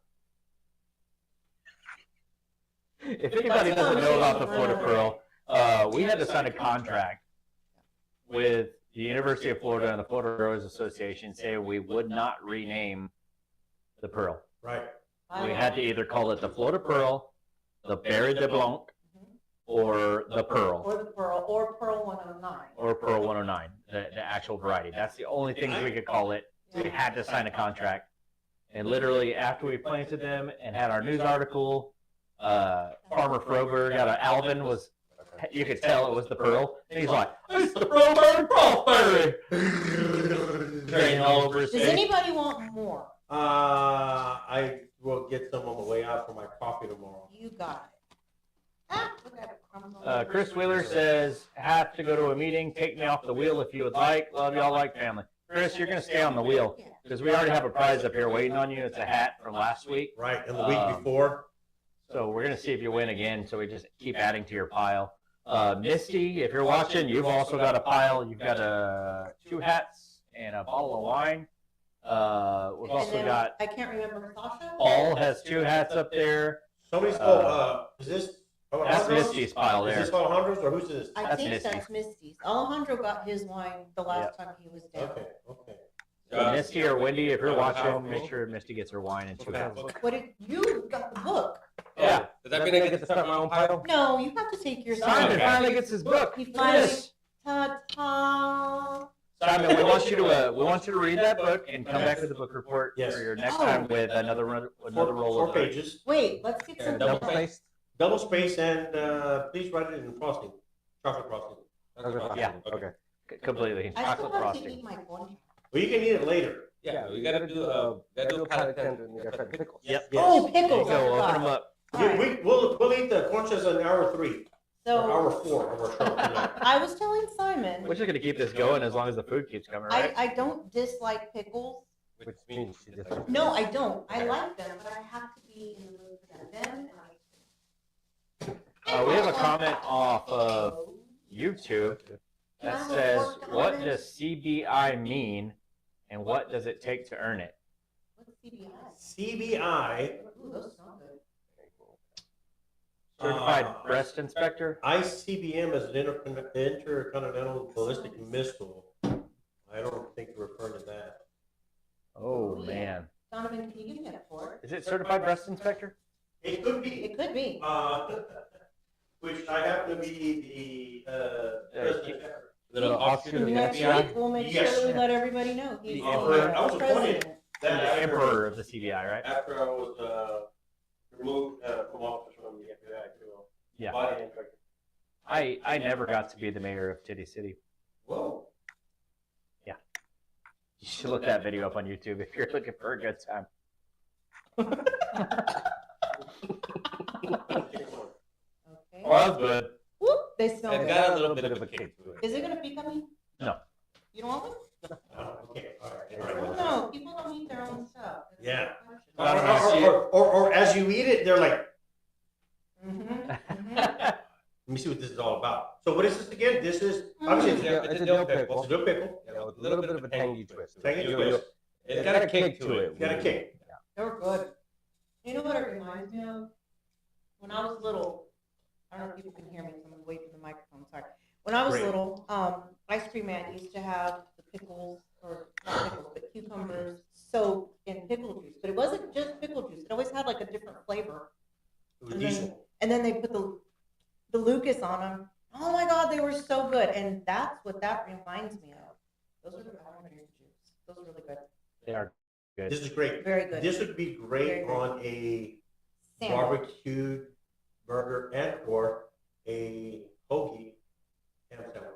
If anybody doesn't know about the floated pearl, we had to sign a contract with the University of Florida and the Florida Growers Association saying we would not rename the pearl. Right. We had to either call it the floated pearl, the Berry de Blanc, or the pearl, Or the pearl, or pearl 109. or pearl 109, the actual variety. That's the only things we could call it. We had to sign a contract. And literally after we planted them and had our news article, Farmer Froberg out of Alvin was, you could tell it was the pearl. And he's like, it's the Froberg Crossberry. Draining all over his Does face. anybody want more? I will get some on the way out for my coffee tomorrow. You got it. Ah, look at it. Crumbs all over. Chris Wheeler says, have to go to a meeting. Take me off the wheel if you would like. Love y'all like family. Chris, you're going to stay on the wheel because we already have a prize up here waiting on you. It's a hat from last week. Right, and the week before. So we're going to see if you win again. So we just keep adding to your pile. Misty, if you're watching, you've also got a pile. You've got 2 hats and a bottle of wine. We've And also then, got I can't remember Sasha. Paul has 2 hats up there. Somebody's, is this That's Alejandro's? Misty's pile Is there. this Alejandro's or who's this? I That's think Misty's. that's Misty's. Alejandro got his wine the last time he was down. Okay, okay. So Misty or Wendy, if you're watching, make sure Misty gets her wine and 2 hats. What did you got the book? Yeah. Does that mean I get to start my own pile? No, you have to take your Simon time. finally gets his book. He Look at finally this. ta-ta. Simon, we want you to read that book and come back with the book report Yes. for your next Oh. time with another roll Four of pages. Wait, let's get some Double details. spaced? Double space and please write it in frosting. Chocolate frosting. Yeah. Okay. completely I still chocolate have to frosting. eat my corn. Well, you can eat it later. Yeah, we gotta do a palate tender and we gotta try the pickles. Yep. Oh, There you pickles. go. I Open them forgot. up. We, All right. we'll eat the corn chips in hour 3 or So hour 4 of our show tonight. I was telling Simon, We're just gonna keep this going as long as the food keeps coming, right? I don't dislike pickles. Which means she just like No, I don't. I like them, but I have to be in the mood for them. And We have a comment off of YouTube Can I that have a says, fork to "What open? does CBI mean, and what does it take to earn it?" What's CBI? CBI, Ooh, those smell good. Certified Breast Inspector. ICBM is an intercontinental ballistic missile. I don't think you're referring to that. Oh man, Donovan, can you give me a fork? is it Certified Breast Inspector? It could be. It could be. Which I happen to be the president. little offshoot of the Next FBI. week, we'll make Yes. sure that we let everybody know he's The Emperor. I was the appointed. president. The That Emperor of the CBI, right? After I was removed from office from the FBI to Yeah. body inspector. I never got to be the mayor of Titty City. Whoa. You should look that video up on YouTube if you're looking for a good time. Okay. Oh, that was good. Whoop, they smell It good. got a little bit of a kick to it. Is it gonna pick on me? No. You don't want one? Okay, all right. I don't know. People don't eat their own stuff. Yeah. See Or as you eat it, they're like, Mm-hmm. let me see what this is all about. So what is this again? This is, obviously, It's a dill it's pickle. a dill pickle. You know, with a little bit of a tangy twist. Tangy twist. It's got a kick to it. It's got a kick. They're good. You know what it reminds me of? When I was little, I don't know if people can hear me, so I'm gonna wait for the microphone, sorry. When I was Great. little, Ice Cream Man used to have the pickles, or not pickles, but cucumbers soaked in pickle juice. But it wasn't just pickle juice, it always had like a different flavor. It was And then, decent. and then they put the Lucas on them. Oh my God, they were so good. And that's what that reminds me of. Those are the orange juice. Those are really good. They are good. This is great. Very good. This would be great Very good. on a Sandwich. barbecued burger and or a hoagie Ham sandwich.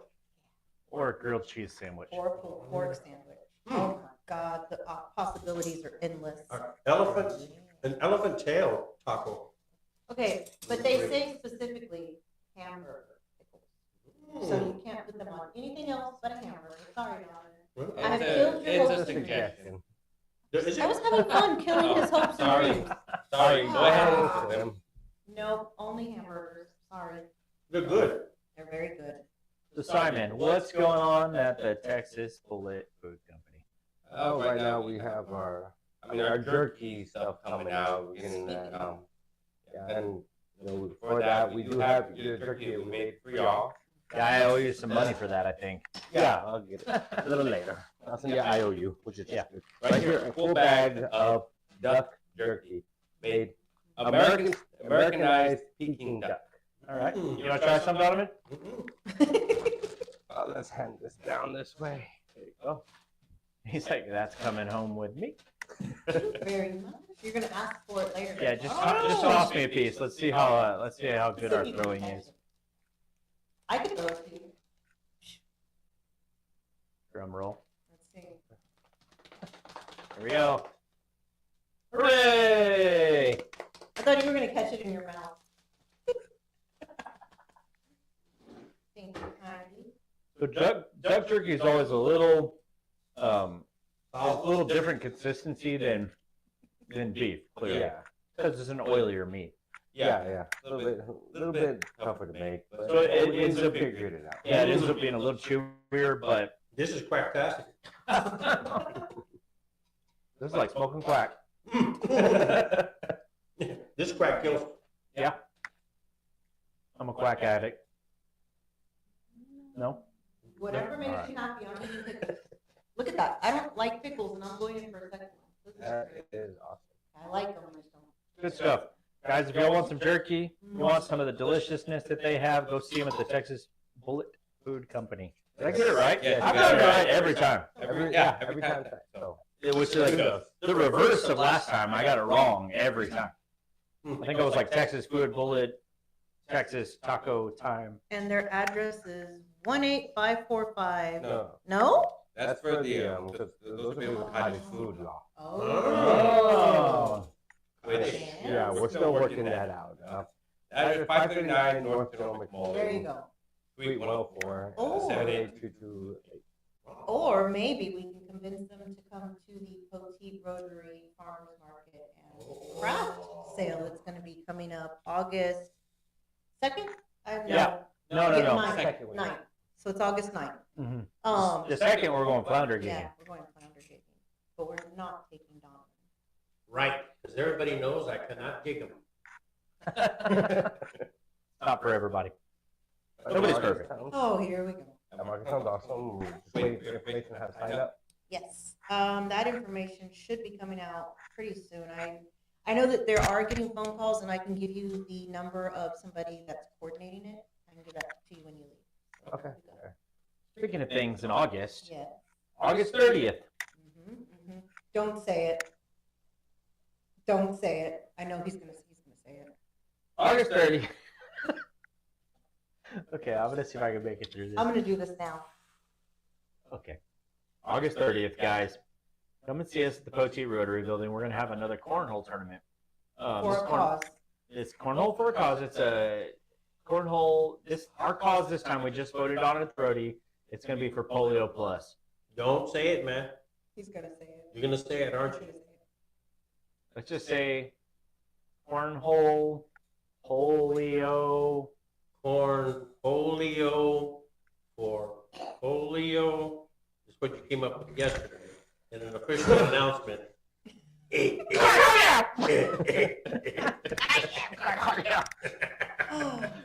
Or a grilled cheese sandwich. Or pulled pork sandwich. Oh my God, the possibilities are endless. An elephant tail taco. Okay, but they say specifically hamburger pickles. So you can't put them on anything else but a hamburger. Sorry, Donovan. I have killed your It's hopes a and dreams. suggestion. I was having fun killing his hopes and Sorry. dreams. Sorry, go ahead and Wow. answer them. Nope, only hamburgers. Sorry. They're good. They're very good. So Simon, what's going on at the Texas Bullet Food Company? Oh, right now we have our jerky stuff coming out. We're getting that. Yeah, and before that, we do have the jerky that we made for y'all. Yeah, I owe you some money for that, I think. Yeah, I'll get it a little later. I'll send you IOU, which is good. Right here, a full bag of duck jerky made Americanized Peking duck. All right. You want to try some, Donovan? Let's hand this down this way. There you go. He's like, that's coming home with me. Very much. You're gonna ask for it later. Yeah, just toss me a piece. Let's see how good our throwing is. I can throw it to you. Drum roll. Let's see. Here we go. Hooray! I thought you were gonna catch it in your mouth. Thank you, kindly. So duck jerky is always a little different consistency than beef, clearly. Yeah. Because it's an oilier meat. Yeah. A little bit tougher to make, but So it we ends up figured it out. Yeah, it ends up being a little chewier, but This is quacktastic. this is like smoking quack. This quack kills. Yeah. I'm a quack addict. No? Whatever makes you happy, I'm eating pickles. Look at that. I don't like pickles, and I'm going in for a second one. This is That great. is awesome. I like them. I just don't. Good stuff. Guys, if y'all want some jerky, you want some of the deliciousness that they have, go see them at the Texas Bullet Food Company. Did I get it right? Yeah, I've got it right every time. Every time. So It was like the reverse of last time. I got it wrong every time. I think it was like Texas Food Bullet, Texas Taco Time. And their address is 18545. no, No? that's for the because those are the cottage food law. Oh. Which yeah, we're still working that out. That is 539 North Genomic Mall. There you go. Suite 104, Oh. 78228. Or maybe we can convince them to come to the Poteet Rotary Farmers Market and craft sale that's going to be coming up August 2nd? Yeah. No. 2nd. 9th. So it's August 9th. The second, we're going flounder Yeah, game. we're going flounder gigging. But we're not taking Donovan. Right, because everybody knows I cannot gig them. Not for everybody. Nobody's perfect. Oh, here we go. Market sounds awesome. Just waiting for information on how to sign up. Yes, that information should be coming out pretty soon. I know that there are getting phone calls, and I can give you the number of somebody that's coordinating it. I can give that to you when you leave. Okay. Speaking of things in August, Yeah. August 30th. Don't say it. Don't say it. I know he's gonna say it. August 30th. Okay, I'm gonna see if I can make it through this. I'm gonna do this now. Okay. August 30th, guys. Come and see us at the Poteet Rotary Building. We're gonna have another cornhole tournament. For a cause. It's cornhole for a cause. It's a cornhole. Our cause this time. We just voted on it at the Rotary. It's gonna be for Polio Plus. Don't say it, man. He's gonna say it. You're gonna say it, aren't you? Let's just say cornhole, polio. Corn polio for polio is what you came up with yesterday in an official announcement.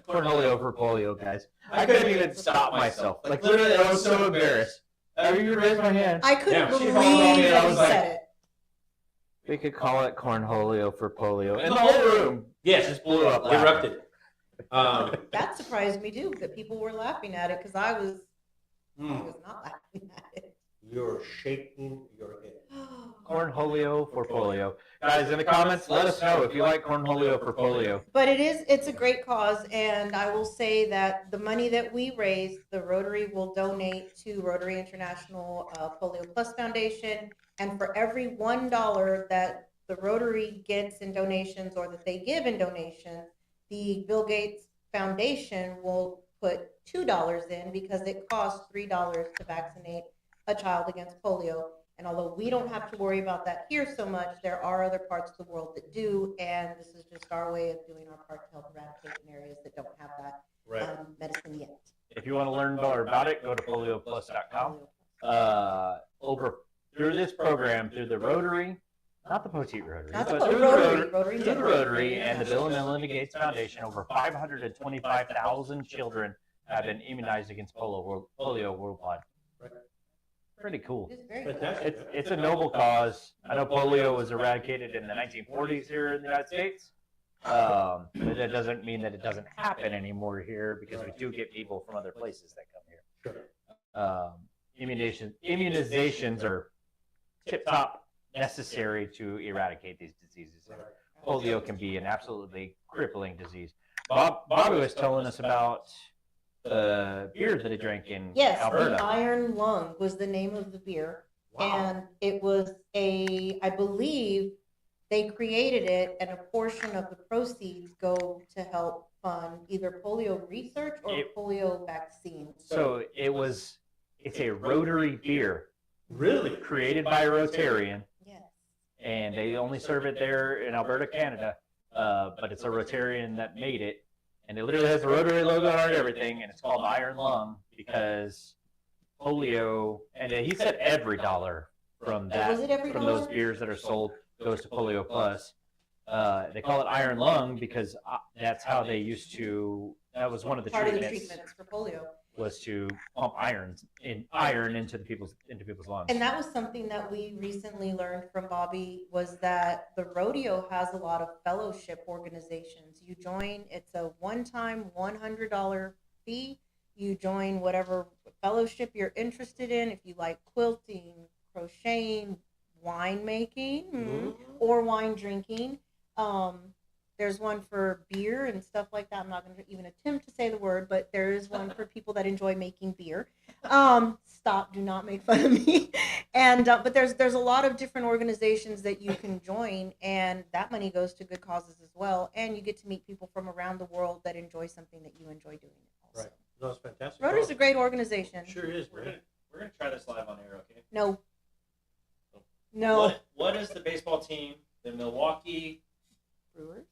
Cornholio for polio, guys. I couldn't even stop myself. Like, literally, I was so embarrassed. I even raised my hand. I couldn't Yeah, believe she called on me and I that he was like- said it. We could call it cornholio for polio. And the whole room Yes, just blew up laughing. erupted. That surprised me too, that people were laughing at it, because I was not laughing at it. You're shaking your head. Cornholio for polio. Guys, in the comments, let us know if you like cornholio for polio. But it's a great cause, and I will say that the money that we raise, the Rotary will donate to Rotary International Polio Plus Foundation, and for every $1 that the Rotary gets in donations or that they give in donations, the Bill Gates Foundation will put $2 in because it costs $3 to vaccinate a child against polio. And although we don't have to worry about that here so much, there are other parts of the world that do, and this is just our way of doing our part to help eradicate in areas that don't have that medicine yet. If you want to learn more about it, go to polioplus.com. Through this program, through the Rotary, not the Poteet Rotary, Not but the through Rotary, the Rotary and the Bill and Melinda Gates Foundation, over 525,000 children have been immunized against polio worldwide. Pretty cool. It's very cool. It's a noble cause. I know polio was eradicated in the 1940s here in the United States, but that doesn't mean that it doesn't happen anymore here, because we do get people from other places that come here. Immunizations are tip-top necessary to eradicate these diseases. Polio can be an absolutely crippling disease. Bobby was telling us about the beer that he drank in Alberta. The Iron Lung was the name of the beer. Wow. And it was I believe they created it, and a portion of the proceeds go to help fund either polio research or polio vaccines. So it's a Rotary beer. Really? Created by a Rotarian. Yes. And they only serve it there in Alberta, Canada. But it's a Rotarian that made it. And it literally has the Rotary logo on it and everything, and it's called Iron Lung because polio, and he said every dollar from those beers that are sold goes to Polio Plus. They call it Iron Lung because that's how they used to, that was one of the treatments for polio. Was to pump iron into people's lungs. And that was something that we recently learned from Bobby, was that the rodeo has a lot of fellowship organizations. You join, it's a one-time $100 fee. You join whatever fellowship you're interested in. If you like quilting, crocheting, winemaking, or wine drinking. There's one for beer and stuff like that. I'm not going to even attempt to say the word, but there is one for people that enjoy making beer. Stop, do not make fun of me. And but there's a lot of different organizations that you can join, and that money goes to good causes as well. And you get to meet people from around the world that enjoy something that you enjoy doing also. Right. No, it's fantastic. Rotary's a great organization. Sure is. We're gonna try this live on air, okay? No. What is the baseball team? The Milwaukee Brewers.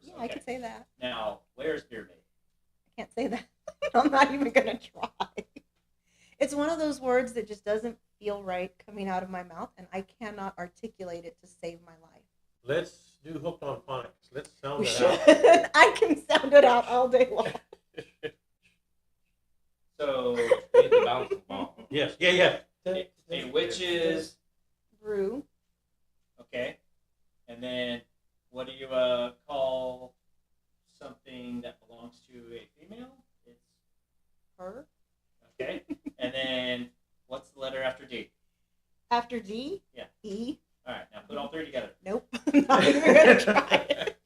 Yeah, Okay. I could say that. Now, where's beer made? I can't say that. I'm not even going to try. It's one of those words that just doesn't feel right coming out of my mouth, and I cannot articulate it to save my life. Let's do Hooked on Phonics. Let's sound We it should. out. I can sound it out all day long. So, The bouncing ball. Yes. Yeah. a witch's Brew. okay, and then what do you call something that belongs to a female? It's Her. okay, and then what's the letter after D? After D? Yeah. E. All right, now put all three together. Nope. I'm not even going to try it.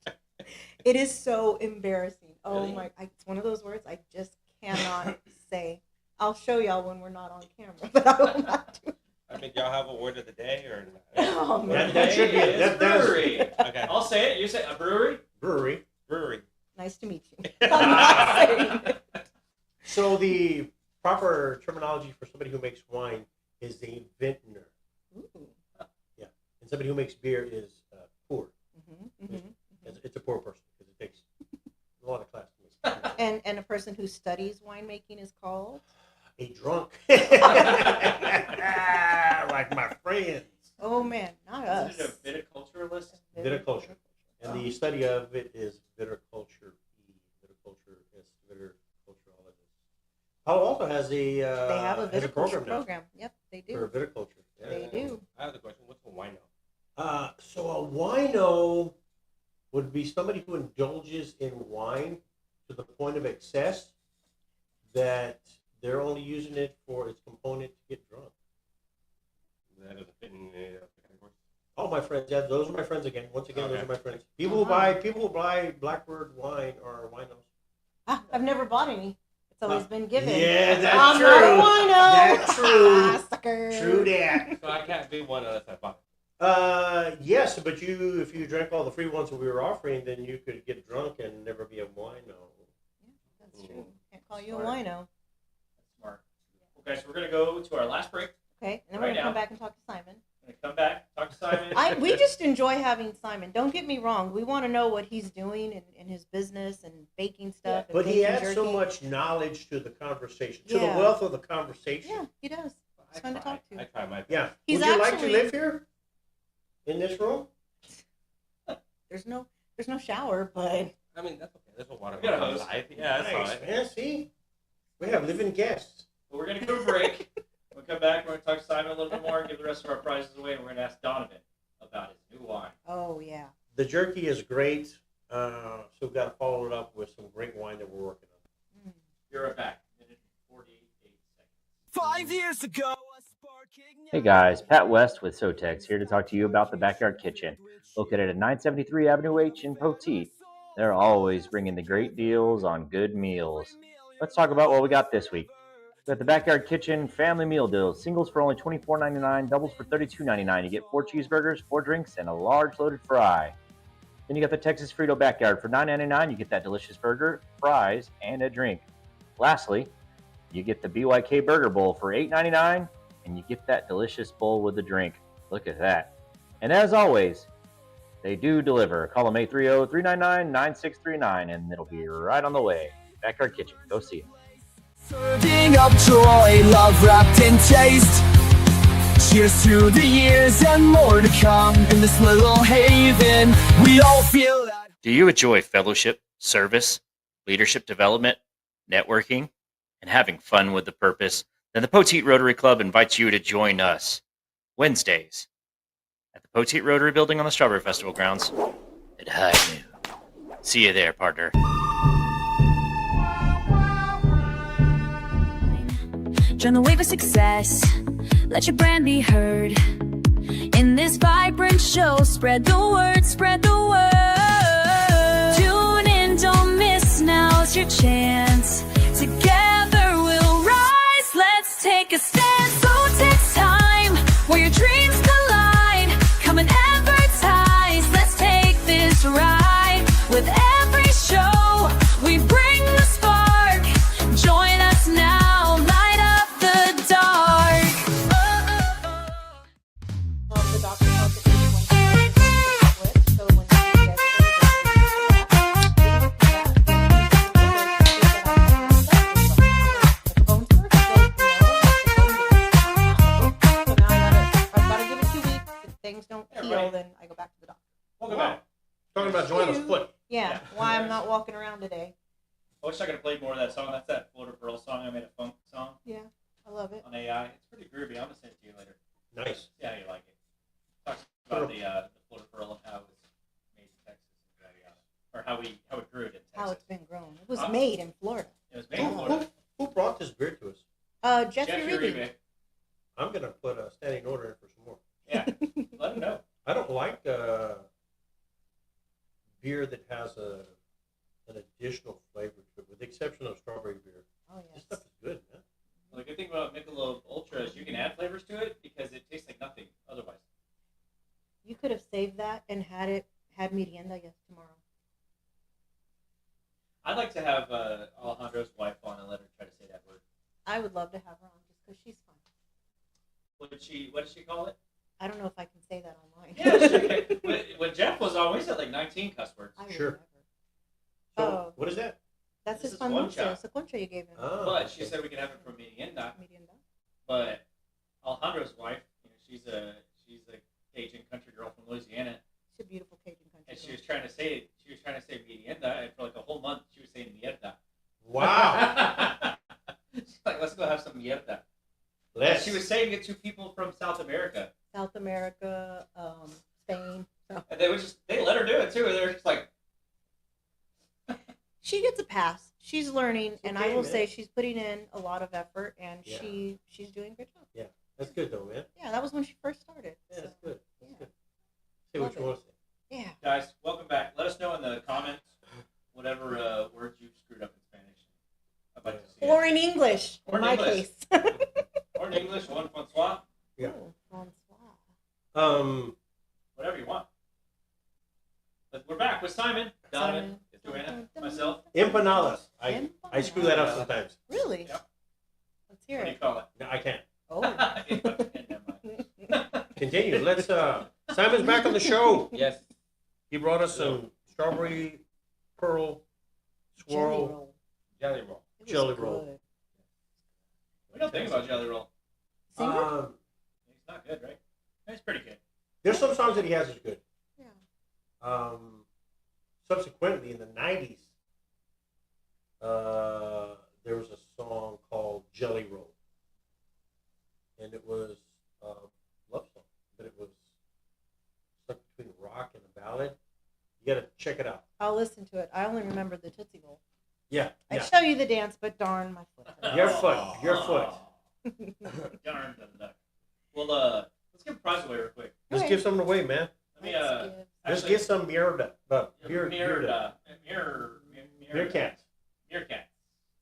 It is so embarrassing. Oh Really? my! It's one of those words I just cannot say. I'll show y'all when we're not on camera, but I will not do it. I mean, y'all have a word of the day or not? Oh, man. That should be It's that is- brewery. Okay. I'll say it. You say a brewery. Brewery. Nice to meet you. I'm not saying it. So the proper terminology for somebody who makes wine is a vintner. Ooh. Yeah. And somebody who makes beer is poor. Mm-hmm, mm-hmm. It's a poor person because it takes a lot of class to make. And a person who studies winemaking is called? A drunk. Like my friends. Oh man, not us. Is it a viticulturalist? Viticulture. And the study of it is viticulture. Viticulture, yes, viticulture, all of this. Palo Alto has They have a has viticulture now program. Yep, they for do. viticulture. Yeah. They do. I have a question. What's a wino? So a wino would be somebody who indulges in wine to the point of excess that they're only using it for its component to get drunk. That doesn't fit in the category. All my friends, yeah, those are my friends again. Once again, those Okay. are my friends. People who buy Blackbird wine or winos. I've never bought any. It's always been given. Yeah, that's I'm true. not a wino. That's true. Sucker. True that. So I can't be one unless I buy. Yes, but if you drank all the free ones that we were offering, then you could get drunk and never be a wino. That's true. Can't call you Smart. a wino. That's smart. Okay, so we're gonna go to our last break. Okay, and then Right we're gonna come now. back and talk to Simon. We're gonna come back, talk to Simon. We just enjoy having Simon. Don't get me wrong. We want to know what he's doing in his business and baking stuff. and But he baking adds so jerky. much knowledge to the conversation, to Yeah. the wealth of the conversation. Yeah, he does. It's fun to talk to. I try my best. Yeah. He's Would you like to actually- live here? In this room? There's no shower, but I mean, that's okay. There's a water. We got a hose. Life. Yeah, that's Nice, fine. man. See? We have living guests. But we're gonna go to a break. When we come back, we're gonna talk to Simon a little bit more and give the rest of our prizes away, and we're gonna ask Donovan about his new wine. oh yeah. The jerky is great. So we've got to follow it up with some great wine that we're working on. Be right back. Minute 48 seconds. 5 years ago, a spark ignited. Hey guys, Pat West with SoTex here to talk to you about the Backyard Kitchen, located at 973 Avenue H in Poteet. They're always bringing the great deals on good meals. Let's talk about what we got this week. We got the Backyard Kitchen family meal deals. Singles for only $24.99, doubles for $32.99. You get 4 cheeseburgers, 4 drinks, and a large loaded fry. Then you got the Texas Frito Backyard for $9.99. You get that delicious burger, fries, and a drink. Lastly, you get the BYK Burger Bowl for $8.99, and you get that delicious bowl with a drink. Look at that. And as always, they do deliver. Call them 830-399-9639, and it'll be right on the way. Backyard Kitchen. Go see it. Serving up joy, love wrapped in taste. Cheers to the years and more to come in this little haven. We all feel that. Do you enjoy fellowship, service, leadership development, networking, and having fun with the purpose? Then the Poteet Rotary Club invites you to join us Wednesdays at the Poteet Rotary Building on the Strawberry Festival grounds at high noon. See you there, partner. Join the wave of success. Let your brand be heard. In this vibrant show, spread the word, spread the word. Tune in, don't miss, now's your chance. Together we'll rise, let's take a stand. So takes time, where your dreams collide. Come and advertise, let's take this ride. With every show, we bring the spark. Join us now, light up the dark. The doctor tells us so when things don't heal, then I go back to the doctor. Welcome back. Talking about Joanna's foot. Yeah, why I'm not walking around today. I wish I could have played more of that song. That's that Florida Pearl song. I made a funk song Yeah, I love it. on AI. It's pretty groovy. I'm going to send it to you later. Nice. See how you like it. Talks about the Florida Pearl and how it was made in Texas. Or how it grew it in Texas. How it's been grown. It was Huh? made in Florida. It was made in Florida. Who brought this beer to us? Jeffrey Reedy. Uribe. I'm going to put a standing order in for some more. Yeah, let him know. I don't like beer that has an additional flavor to it, with the exception of strawberry beer. Oh This yes. stuff is good, man. Well, the good thing about Michelob Ultra is you can add flavors to it because it tastes like nothing otherwise. You could have saved that and had merienda tomorrow. I'd like to have Alejandro's wife on and let her try to say that word. I would love to have her on just because she's fun. What did she call it? I don't know if I can say that online. Yeah, when Jeff was on, we said like 19 cuss words. I would Sure. never. So, Oh. what is that? That's This his is fun concha. dulce, the concha you gave him. Oh, But she said we can have it from Merienda. Merienda. But Alejandro's wife, she's a Cajun country girl from Louisiana, She's a beautiful Cajun country. and she girl. was trying to say Merienda, and for like a whole month she was saying Mierda. Wow. She's like, let's go have some Mierda. Let's. She was saying it to people from South America, South America, Spain. So. and they let her do it too. And they were just like, She gets a pass. She's learning, It's and okay, I will man. say she's putting in a lot of effort, and Yeah. she's doing a good job. That's good, though, man. Yeah, that was when she first started. Yeah, so, that's good. That's yeah. good. Say what you want to say. Yeah. Guys, welcome back. Let us know in the comments whatever words you've screwed up in Spanish. I'd like to see Or it. in English, Or in in my English. case. Or in English, one Francois, Yeah. Ooh, Francois. whatever you want. But we're back with Simon, Donovan, Joanna, myself. Empanadas. I screw that up sometimes. Really? Yep. Let's hear What do you it. call it? No, I can't. Oh. Continue. Let's. Simon's back on the show. Yes. He brought us some strawberry pearl Jelly swirl. roll. Jelly roll. It was Jelly roll. good. We don't think about Jelly Roll. Singer? It's not good, right? It's pretty good. There's some songs that he has is good. Yeah. Subsequently, in the 90s, there was a song called Jelly Roll. And it was a love song, but it was stuck between rock and a ballad. You got to check it out. I'll listen to it. I only remember the Tootsie Roll. Yeah. I'd show you the dance, but darn my foot. Your foot. Your foot. Darn the duck. Well, let's give a prize away real quick. Let's Okay. give something away, man. Let me Let's get some beer cats. Meerkat.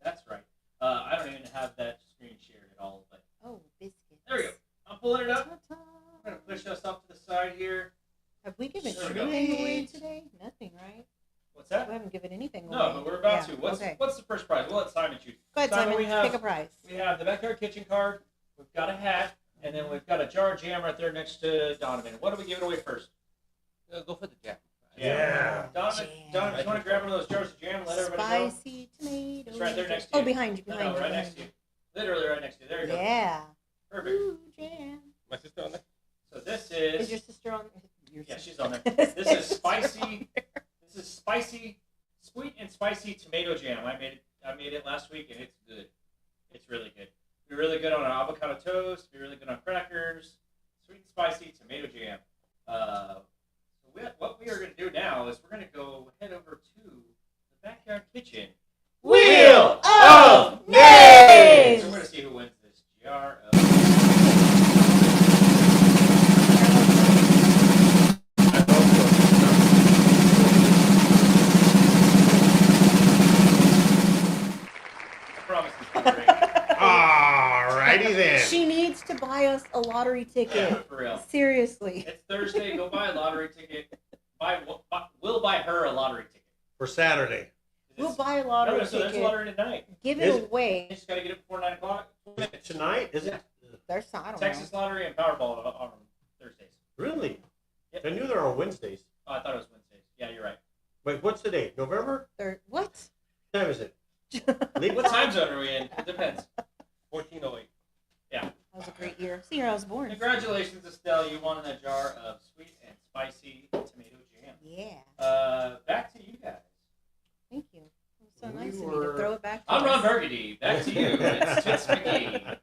That's right. I don't even have that screen shared at all, but Oh, biscuits. there we go. I'm pulling it up. Ta-ta. I'm gonna push us off to the side here. Have we given There we go. anything away today? Nothing, right? What's We that? haven't given anything away. No, but we're about Yeah, to. What's okay. the first prize? We'll let Simon choose. Go ahead, Simon, Simon. we have- Pick a prize. We have the backyard kitchen card. We've got a hat, and then we've got a jar of jam right there next to Donovan. What are we giving away first? Go for the jam. Yeah. Donovan, Jam. Donovan, you want to grab one of those jars of jam and let everybody know? Spicy tomato. It's right there next to Oh, you. behind you. No, Behind you. right behind next to you. Literally right next to you. There you go. Yeah. Perfect. Ooh, jam. My sister on there? So this Is is. your sister on? Your Yeah, sister. she's on there. This is spicy. This is spicy, sweet and spicy tomato jam. I made it last week, and it's good. It's really good. Be really good on an avocado toast. Be really good on crackers. Sweet and spicy tomato jam. What we are going to do now is we're going to go head over to the backyard kitchen. Wheel of So we're going to see who wins this jar of. I promise this will be great. Alrighty then. She needs to buy us a lottery ticket. For real. Seriously. It's Thursday. Go buy a lottery ticket. We'll buy her a lottery ticket. For Saturday. We'll buy a lottery No, so there's a ticket. lottery tonight. Give Is it away. You just got to get it before 9 o'clock. Tonight? Is it? There's I don't Texas Lottery and Powerball on Thursdays. Really? Yep. I knew they were on Wednesdays. Oh, I thought it was Wednesdays. Yeah, you're right. Wait, what's the date? November? know. What? What time is it? Leave What time zone are we in? It depends. 1408. That was a great year. See, year I was born. Congratulations, Estelle. You won a jar of sweet and spicy tomato jam. Yeah. Back to you guys. Thank you. It was so We nice of you were- to throw it back to I'm Ron us. Burgundy. Back to you. It's Tits McGee.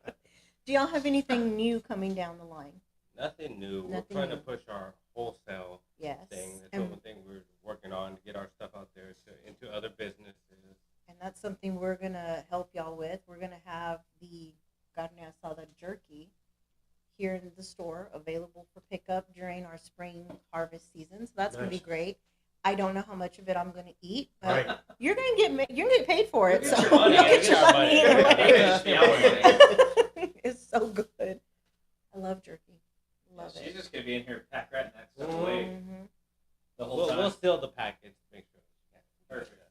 Do y'all have anything new coming down the line? Nothing new. Nothing We're trying new. to push our wholesale Yes. thing. That's And, the one thing we're working on to get our stuff out there into other businesses. and that's something we're going to help y'all with. We're going to have the carne asada jerky here in the store available for pickup during our spring harvest season. So that's going to be Nice. great. I don't know how much of it I'm going to eat, but Right. you're going to get paid for it. You'll So get your money. you'll You'll get your get our money money. either They way. It's so good. I love jerky. Love She's it. just going to be in here pack ratting that stuff away Mhm. the whole We'll time. seal the package to make sure. Perfect.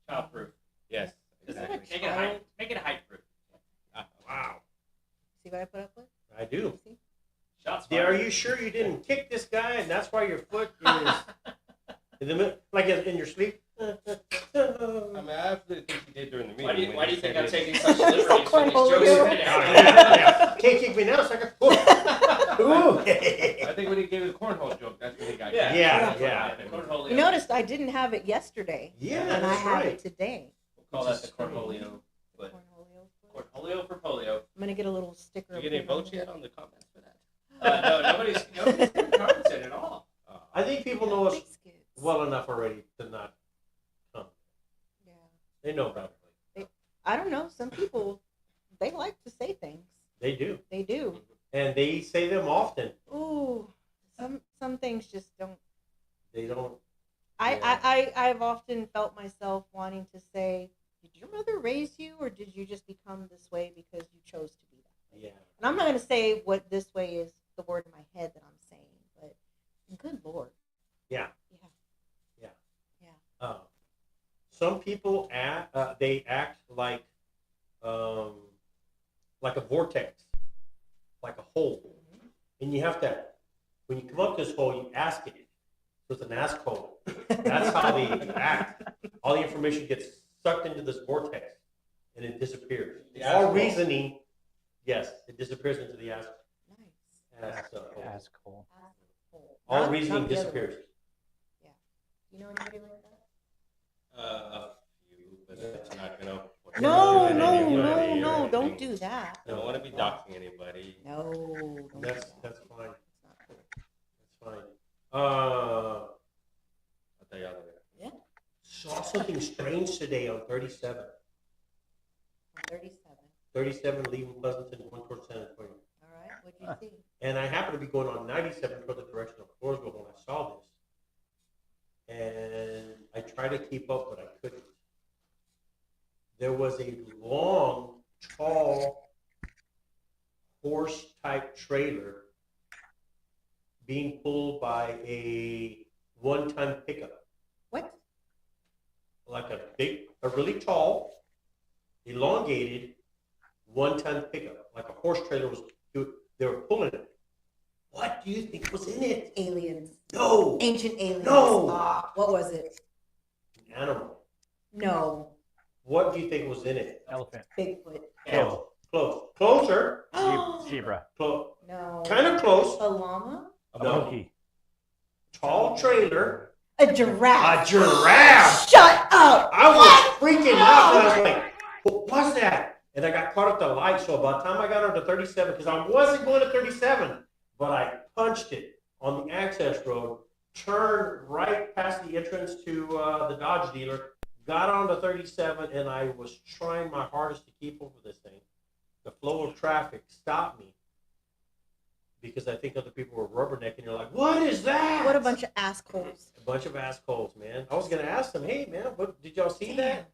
Child proof. Yes. Isn't Exactly. it Make it height proof. Wow. See what I put up with? I do. See? Shots Yeah, are fired. you sure you didn't kick this guy and that's why your foot is in the middle, like in your sleep? I mean, I absolutely think you did during the meeting. Why do you think I'm taking it. such liberties with these cornhole jokes you. right now? Yeah. Can't kick me now, sucker. Ooh. I think when he gave the cornhole joke, that's when he got Yeah. Yeah, yeah. The cornholio. You noticed I didn't have it yesterday, Yeah, and I that's have right. it today. We'll call that the cornholio. But Cornholio. cornholio for polio. I'm gonna get a little sticker. Did you of get any put on votes there. yet on the comments for that? No, nobody's commented at all. I think people know us Biscuits. well enough already to not come. Yeah. They know about it. I don't know. Some people, they like to say things. They do. They do. And they say them often. Ooh, Some things just don't. They don't. I've often felt myself wanting to say, did your mother raise you, or did you just become this way because you chose to be that way? Yeah. And I'm not going to say what this way is the word in my head that I'm saying, but good Lord. Yeah. Yeah. Yeah. Yeah. Some people act. They act like a vortex, like a hole, and you have to. When you come up this hole, you ask it. So it's an ask hole. That's how they act. All the information gets sucked into this vortex, and it disappears. All reasoning, yes, it disappears into the ask. Nice. Ask hole. All reasoning disappears. Yeah. You know anybody like that? A few, but it's not gonna. No, don't do that. I don't want to be doxing anybody. No, don't do That's that. fine. It's not cool. That's fine. I'll tell you all later. Yeah. Saw something strange today on 37. 37. 37 leaving Pleasanton, going towards San Antonio. All right. What'd you see? And I happened to be going on 97 toward the direction of Floresville when I saw this. And I tried to keep up, but I couldn't. There was a long, tall, horse-type trailer being pulled by a one-ton pickup. What? Like a really tall, elongated, one-ton pickup. Like a horse trailer was, they were pulling it. What do you think was in it? Aliens. No. Ancient aliens. No. What was it? An animal. No. What do you think was in it? Elephant. Bigfoot. Close. Closer. Zebra. Close. No. Kind of close. A llama? A monkey. Tall trailer. A giraffe. A giraffe. Shut up. I was freaking out. I was like, what was that? And I got caught at the light. So by the time I got onto 37, because I wasn't going to 37, but I punched it on the access road, turned right past the entrance to the Dodge dealer, got onto 37, and I was trying my hardest to keep over this thing. The flow of traffic stopped me because I think other people were rubbernecking. You're like, what is that? What a bunch of assholes. A bunch of assholes, man. I was going to ask them, hey, man, what, did y'all see that?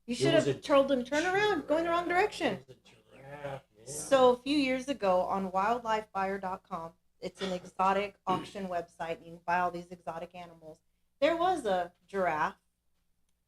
You should have told them, turn around, going the wrong direction. It was a giraffe, man. So a few years ago on wildlifebuyer.com, it's an exotic auction website. You can buy all these exotic animals. There was a giraffe,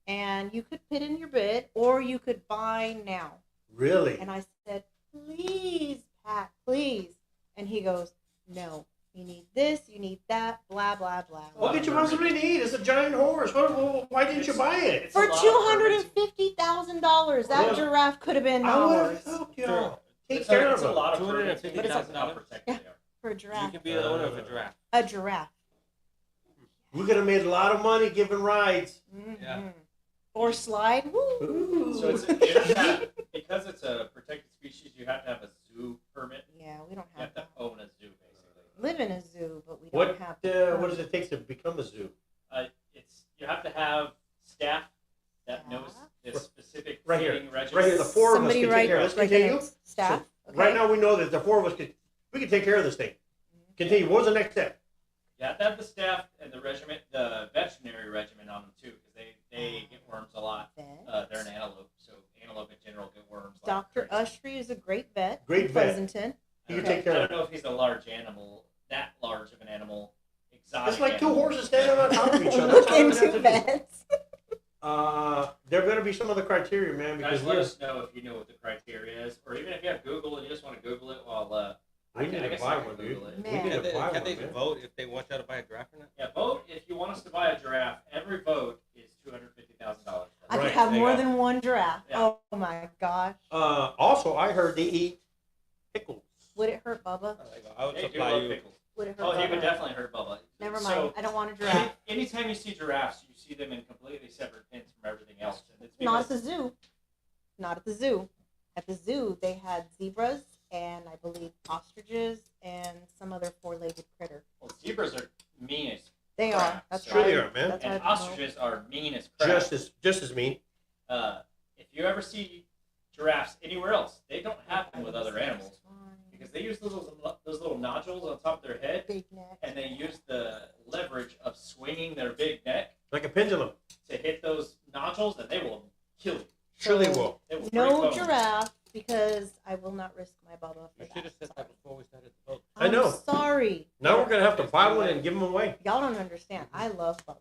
and you could put in your bid, or you could buy now. Really? And I said, please, Pat, please. And he goes, no, you need this, you need that, blah, blah, blah. What did you possibly need? It's a giant horse. Why didn't you buy it? For $250,000, that giraffe could have been I would have ours. helped y'all. Take It's care a of it. lot of $250,000 Yeah, for a giraffe. You can be the owner of a giraffe. A giraffe. We could have made a lot of money giving rides. Mm-hmm. Yeah. Or slide. Woo. Ooh. So because it's a protected species, you have to have a zoo permit. Yeah, we don't You have have to that. own a zoo, basically. Live in a zoo, but we don't What have what does it take to become a zoo? You have to have staff that knows the specific Right here. feeding regimen. Right here, the four of us somebody can take care of this. write Continue. down staff. So, right now we know that the four of us can take care of this thing. Continue. What was the next step? You have to have the staff and the regiment, the veterinary regimen on them too, because they get worms a lot. They're an antelope, so antelope in general get worms. Dr. Ushry is a great vet. Great in vet. Pleasanton. You can Okay. take care I of don't know if he's a large animal, that large of an animal, exotic. It's like two animal. horses standing on top of each other. Look That's all we have into to do. vets. There better be some other criteria, man, because Guys, let us know if you know what the criteria is, or even if you have Google and you just want to Google it while. we need to guess buy I can one, dude. Google it. We Man. need to buy Can one, they man. vote if they want y'all to buy a giraffe or not? Yeah, vote if you want us to buy a giraffe. Every vote is $250,000. I could Right, have there you more go. than one giraffe. Yeah. Oh my gosh. Also, I heard they eat pickles. Would it hurt Bubba? I would They do supply love you. pickles. Would it hurt Oh, Bubba? you would definitely hurt Bubba. Never mind. So, I don't want a giraffe. anytime you see giraffes, you see them in completely separate pens from everything else. And it's Not at because the zoo. Not at the zoo. At the zoo, they had zebras and I believe ostriches and some other four-legged critter. well, zebras are mean as They crap, are. That's so- Sure right. they are, man. That's And right. ostriches are mean as crap. Just as mean. If you ever see giraffes anywhere else, they don't have them with other animals. because they use those little nodules on top of their head, Big neck. and they use the leverage of swinging their big neck Like a pendulum. to hit those nodules, and they will kill you. Sure they will. They will break No bones. giraffe, because I will not risk my Bubba for You should have said that before we started the boat. I know. I'm sorry. Now we're going to have to buy one and give them away. Y'all don't understand. I love Bubba.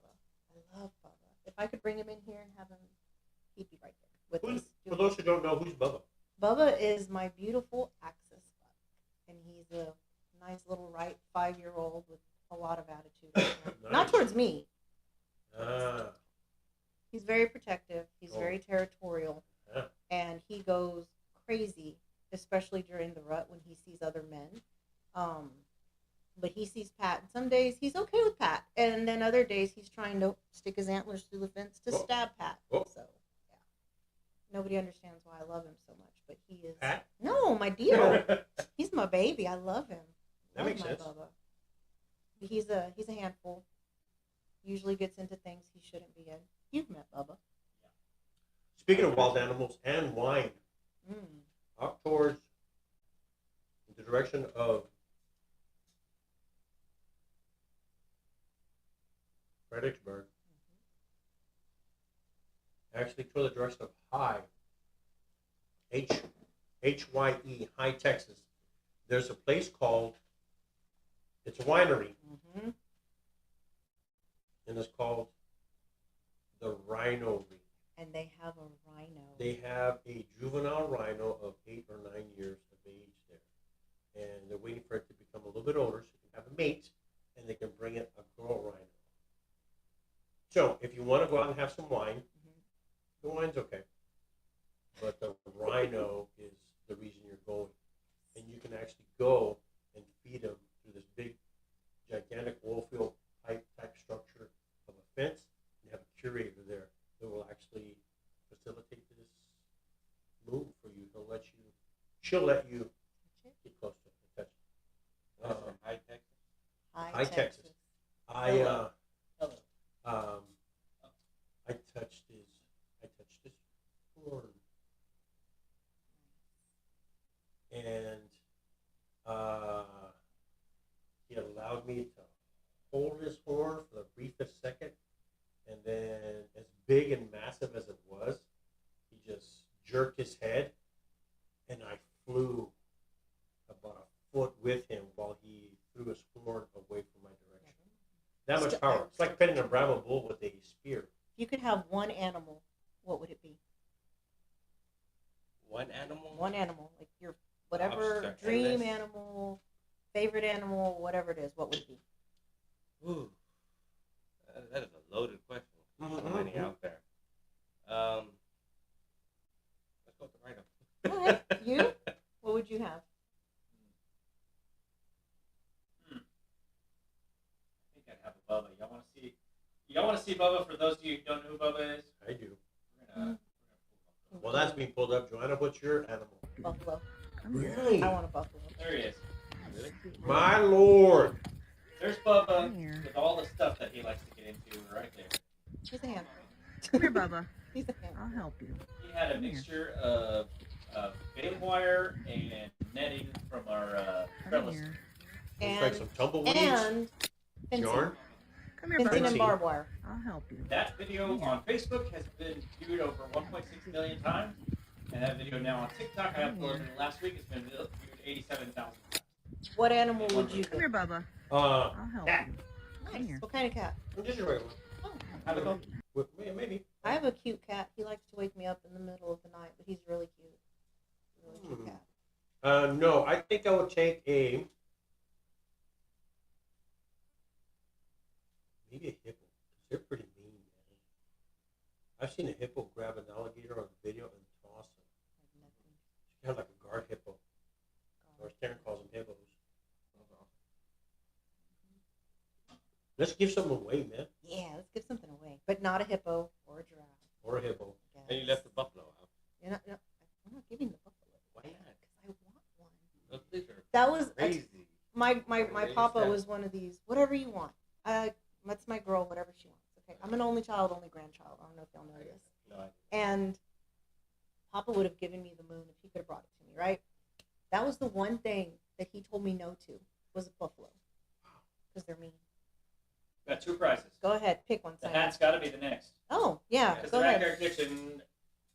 I love Bubba. If I could bring him in here and have him, he'd be right there with us. For those who don't know, who's Bubba? Bubba is my beautiful axis buck, and he's a nice little 5-year-old with a lot of attitude. Not towards me. He's very protective. He's very territorial, and he goes crazy, especially during the rut when he sees other men. But he sees Pat, and some days he's okay with Pat, and then other days he's trying to stick his antlers through the fence to stab Pat. So, yeah, nobody understands why I love him so much, but he is. Pat? No, my dear. He's my baby. I love him. That makes sense. Bubba. He's a handful. Usually gets into things he shouldn't be in. You've met Bubba. Speaking of wild animals and wine, out towards the direction of Fredericksburg, actually toward the direction of Hye, Hye, Texas. There's a place called, it's a winery, and it's called the Rhino Ring. And they have a rhino. They have a juvenile rhino of 8 or 9 years of age there. And they're waiting for it to become a little bit older so they can have a mate and they can bring in a girl rhino. So if you want to go out and have some wine, the wine's okay. But the rhino is the reason you're going. And you can actually go and feed them through this big, gigantic oil field pipe type structure of a fence and have a curator there that will actually facilitate this move for you. She'll let you get close to it, touch it. High Texas. High Texas. I touched his horn, and he allowed me to hold his horn for the briefest second, and then as big and massive as it was, he just jerked his head, and I flew about a foot with him while he threw his horn away from my direction. That much power. It's like petting a Brahma bull with a spear. If you could have one animal, what would it be? One animal? One animal. Like your whatever Abstract dream endless. animal, favorite animal, whatever it is, what would it be? Ooh, that is a loaded question. So many out there. Let's go with the rhino. All right. You? What would you have? I think I'd have a Bubba. Y'all want to see Bubba? For those of you who don't know who Bubba is, I do. we're gonna Well, that's being pulled up. Joanna, what's your animal? Buffalo. Really? I want a buffalo. there he is. My Lord. There's Bubba with all the stuff that he likes to get into right there. He's a handful. Come here, Bubba. He's a handful. I'll help you. He had a mixture of bale wire and netting from our Come trellis. here. Looks like some tumbleweeds. And fencing. Yarn. Come here, Fencing Bubba. and barbed wire. I'll help you. That video on Facebook has been viewed over 1.6 million times, and that video now on TikTok I uploaded last week has been viewed 87,000 times. What animal would you Come do? here, Bubba. Uh, I'll help cat. you. Nice. What kind of cat? Just a regular Oh, Have a go. one. Maybe. I have a cute cat. He likes to wake me up in the middle of the night, but he's really cute. Really cute cat. No, I think I would take maybe a hippo. They're pretty mean, man. I've seen a hippo grab an alligator on video and toss him. It's kind of like a guard hippo. Or as Karen calls them, hippos. Let's give something away, man. Yeah, let's give something away, but not a hippo or a giraffe. Or a hippo. And you left the buffalo out. You're not, no, I'm not giving the buffalo. Why not? Because I want one. Those things are That was crazy. my Crazy papa stuff. was one of these. Whatever you want. That's my girl. Whatever she wants. Okay, I'm an only child, only grandchild. I don't know if y'all know this. No, And Papa would have given me the moon if he could have brought it to me, right? That was the one thing that he told me no to was a buffalo. Because they're mean. Got 2 prizes. Go ahead, pick one. The Simon. hat's got to be the next. Oh, yeah. Because Go the ahead. Backyard Kitchen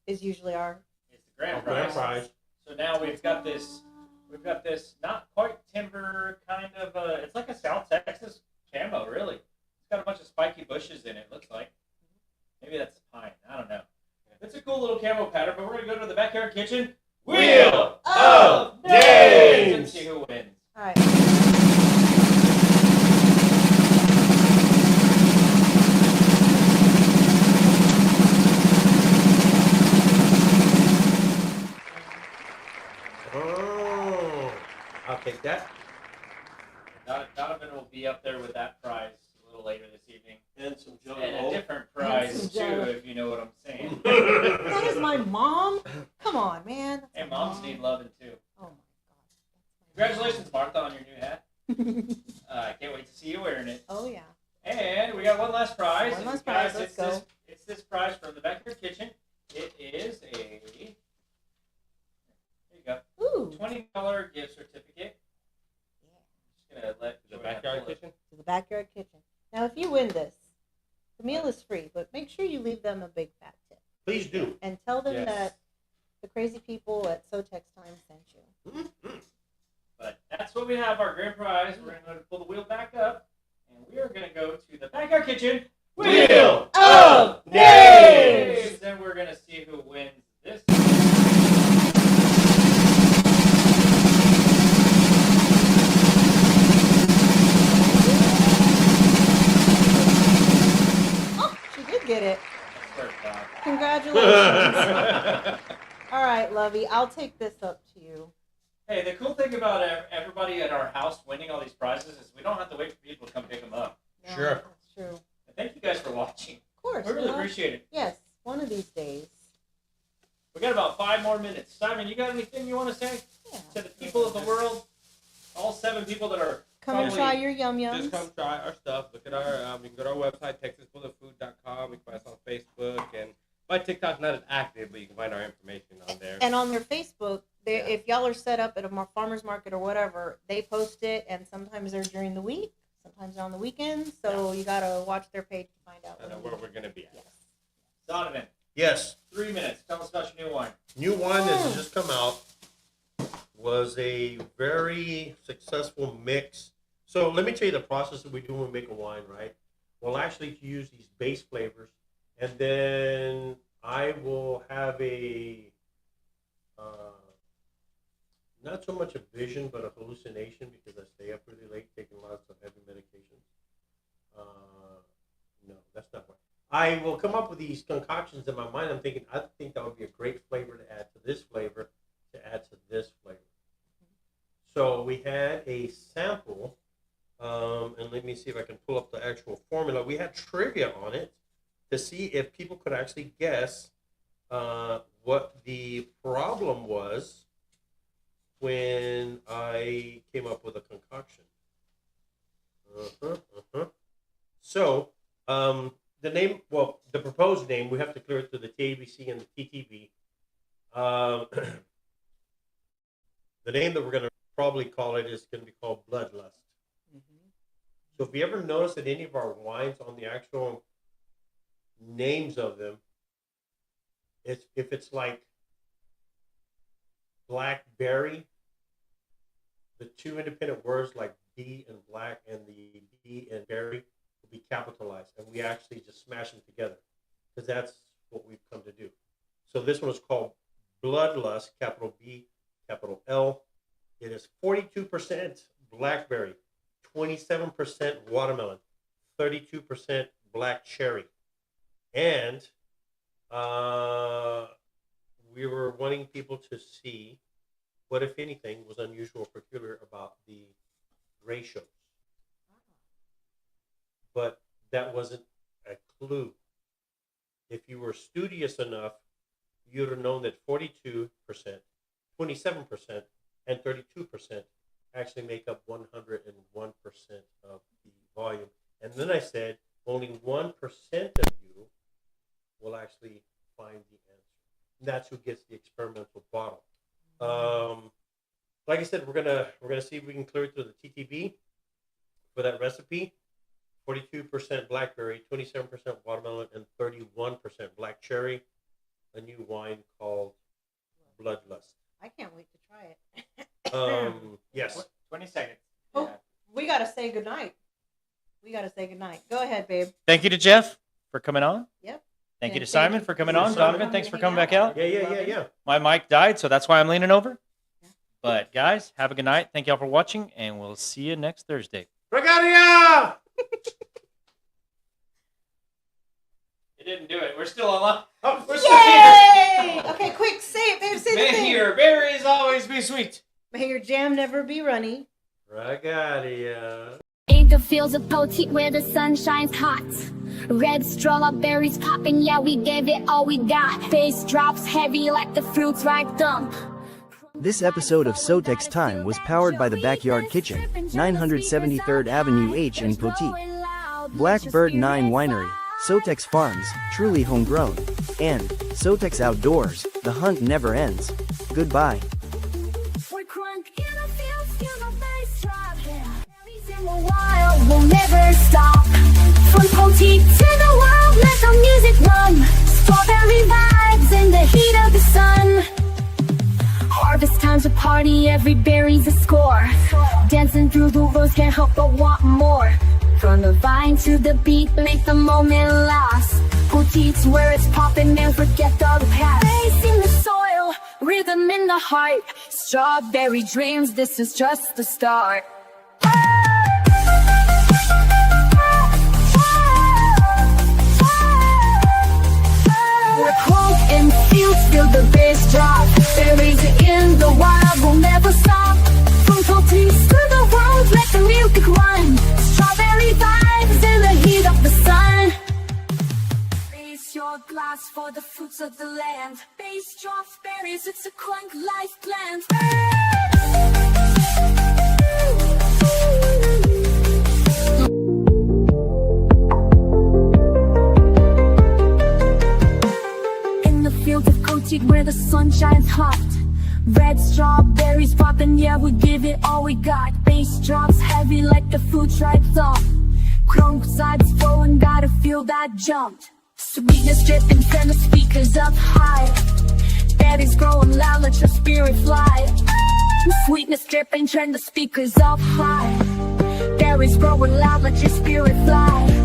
Is usually our. is the grand Grand prize. prize. So now we've got this. We've got this not quite timber kind of. It's like a South Texas camo, really. It's got a bunch of spiky bushes in it. Looks like. Maybe that's pine. I don't know. It's a cool little camo pattern. But we're gonna go to the Backyard Kitchen Wheel of Names and see who wins. All right. Oh, I'll take that. Donovan will be up there with that prize a little later this evening. And some And a different prize, some too, Jello. if you know what I'm saying. That is my mom? Come on, man. That's Hey, my moms mom. need loving, too. Oh, my Congratulations, Martha, on your new hat. God. I can't wait to see you wearing it. Oh, yeah. And we got one last prize. One last Guys, prize, let's it's go. this prize from the Backyard Kitchen. It is a... There you go. Ooh. $20 gift certificate. I'm just going to let The Joanna Backyard pull it. Kitchen? To the Backyard Kitchen. Now, if you win this, the meal is free, but make sure you leave them a big fat tip. Please do. And tell them Yes. that the crazy people at SoTex Time sent you. But that's what we have, our grand prize. We're going to pull the wheel back up, and we are going to go to the Backyard Kitchen Wheel of Names! And we're going to see who wins this. Oh, she did get it. First off. Congratulations. All right, Lovey, I'll take this up to you. Hey, the cool thing about everybody at our house winning all these prizes is we don't have to wait for people to come pick them up. No, Sure. That's true. And thank you guys for watching. Of course. We really well, appreciate it. Yes, one of these days. We got about 5 more minutes. Simon, you got anything you want to say Yeah. to the people of the world? All 7 people that are Come and probably- try your yum yums. Just come try our stuff. Look at our, you can go to our website, texasbulletfood.com. You can find us on Facebook. And my TikTok's not as active, but you can find our information on there. And on their Facebook, Yeah. if y'all are set up at a farmer's market or whatever, they post it, and sometimes they're during the week, sometimes they're on the weekends. So you gotta watch their page to find out. I know where we're going to be at. Yes. Donovan, Yes. 3 minutes. Tell us about your new wine. New wine that has just come out was a very successful mix. So let me tell you the process that we do when we make a wine, right? We'll actually use these base flavors, and then I will have a not so much a vision, but a hallucination because I stay up really late taking lots of heavy medications. No, that's not right. I will come up with these concoctions in my mind. I'm thinking, I think that would be a great flavor to add to this flavor, to add to this flavor. So we had a sample, and let me see if I can pull up the actual formula. We had trivia on it to see if people could actually guess what the problem was when I came up with a concoction. So, the name, well, the proposed name, we have to clear it through the TABC and the TTB. The name that we're going to probably call it is going to be called Bloodlust. So if you ever notice that any of our wines on the actual names of them, if it's like blackberry, the 2 independent words like B and black and the B and berry will be capitalized, and we actually just smash them together because that's what we've come to do. So this one is called Bloodlust, capital B, capital L. It is 42% blackberry, 27% watermelon, 32% black cherry. And we were wanting people to see what, if anything, was unusual or peculiar about the ratios. But that wasn't a clue. If you were studious enough, you'd have known that 42%, 27%, and 32% actually make up 101% of the volume. And then I said, only 1% of you will actually find the answer. And that's who gets the experimental bottle. like I said, we're gonna see if we can clear it through the TTB for that recipe. 42% blackberry, 27% watermelon, and 31% black cherry. A new wine called Bloodlust. I can't wait to try it. Yes. 20 seconds. Oh, we gotta say goodnight. Go ahead, babe. Thank you to Jeff for coming on. Yep. Thank you And to thank Simon you for coming for on. Simon. Donovan, thanks for Hanging coming back out. out. Yeah. My mic died, so that's why I'm leaning over. But guys, have a good night. Thank y'all for watching, and we'll see you next Thursday. Regalia! You didn't do it. We're still alive. Oh, we're Yay! Okay, quick, say it, babe. Say the May thing. your berries always be sweet. May your jam never be runny. Regalia. In the fields of Poteet where the sun shines hot. Red strawberries popping, yeah, we gave it all we got. Bass drops heavy like the fruits ripe dump. This episode of SoTex Time was powered by the Backyard Kitchen, 973rd Avenue H in Poteet. Blackbird 9 Winery, SoTex Farms, truly homegrown, and SoTex Outdoors, the hunt never ends. Goodbye. We're crunk in the fields, feel the bass drop. Berries in the wild will never stop. From Poteet to the world, let the music run. Strawberry vibes in the heat of the sun. Harvest time's a party, every berry's a score. Dancing through the rows, can't help but want more. From the vine to the beat, make the moment last. Poteet's where it's poppin', man, forget all the past. Bass in the soil, rhythm in the heart. Strawberry dreams, this is just the start. We're cold in fields, feel the bass drop. Berries in the wild will never stop. From Poteet to the world, let the music run. Strawberry vibes in the heat of the sun. Raise your glass for the fruits of the land. Bass drops berries, it's a crunk life blend. Fields of Poteet where the sun shines hot. Red strawberries poppin', yeah, we give it all we got. Bass drops heavy like the food tribes up. Crunk sides flowing, gotta feel that jump. Sweetness dripping, turn the speakers up high. Berries growing loud, let your spirit fly. Sweetness dripping, turn the speakers up high. Berries growing loud, let your spirit fly.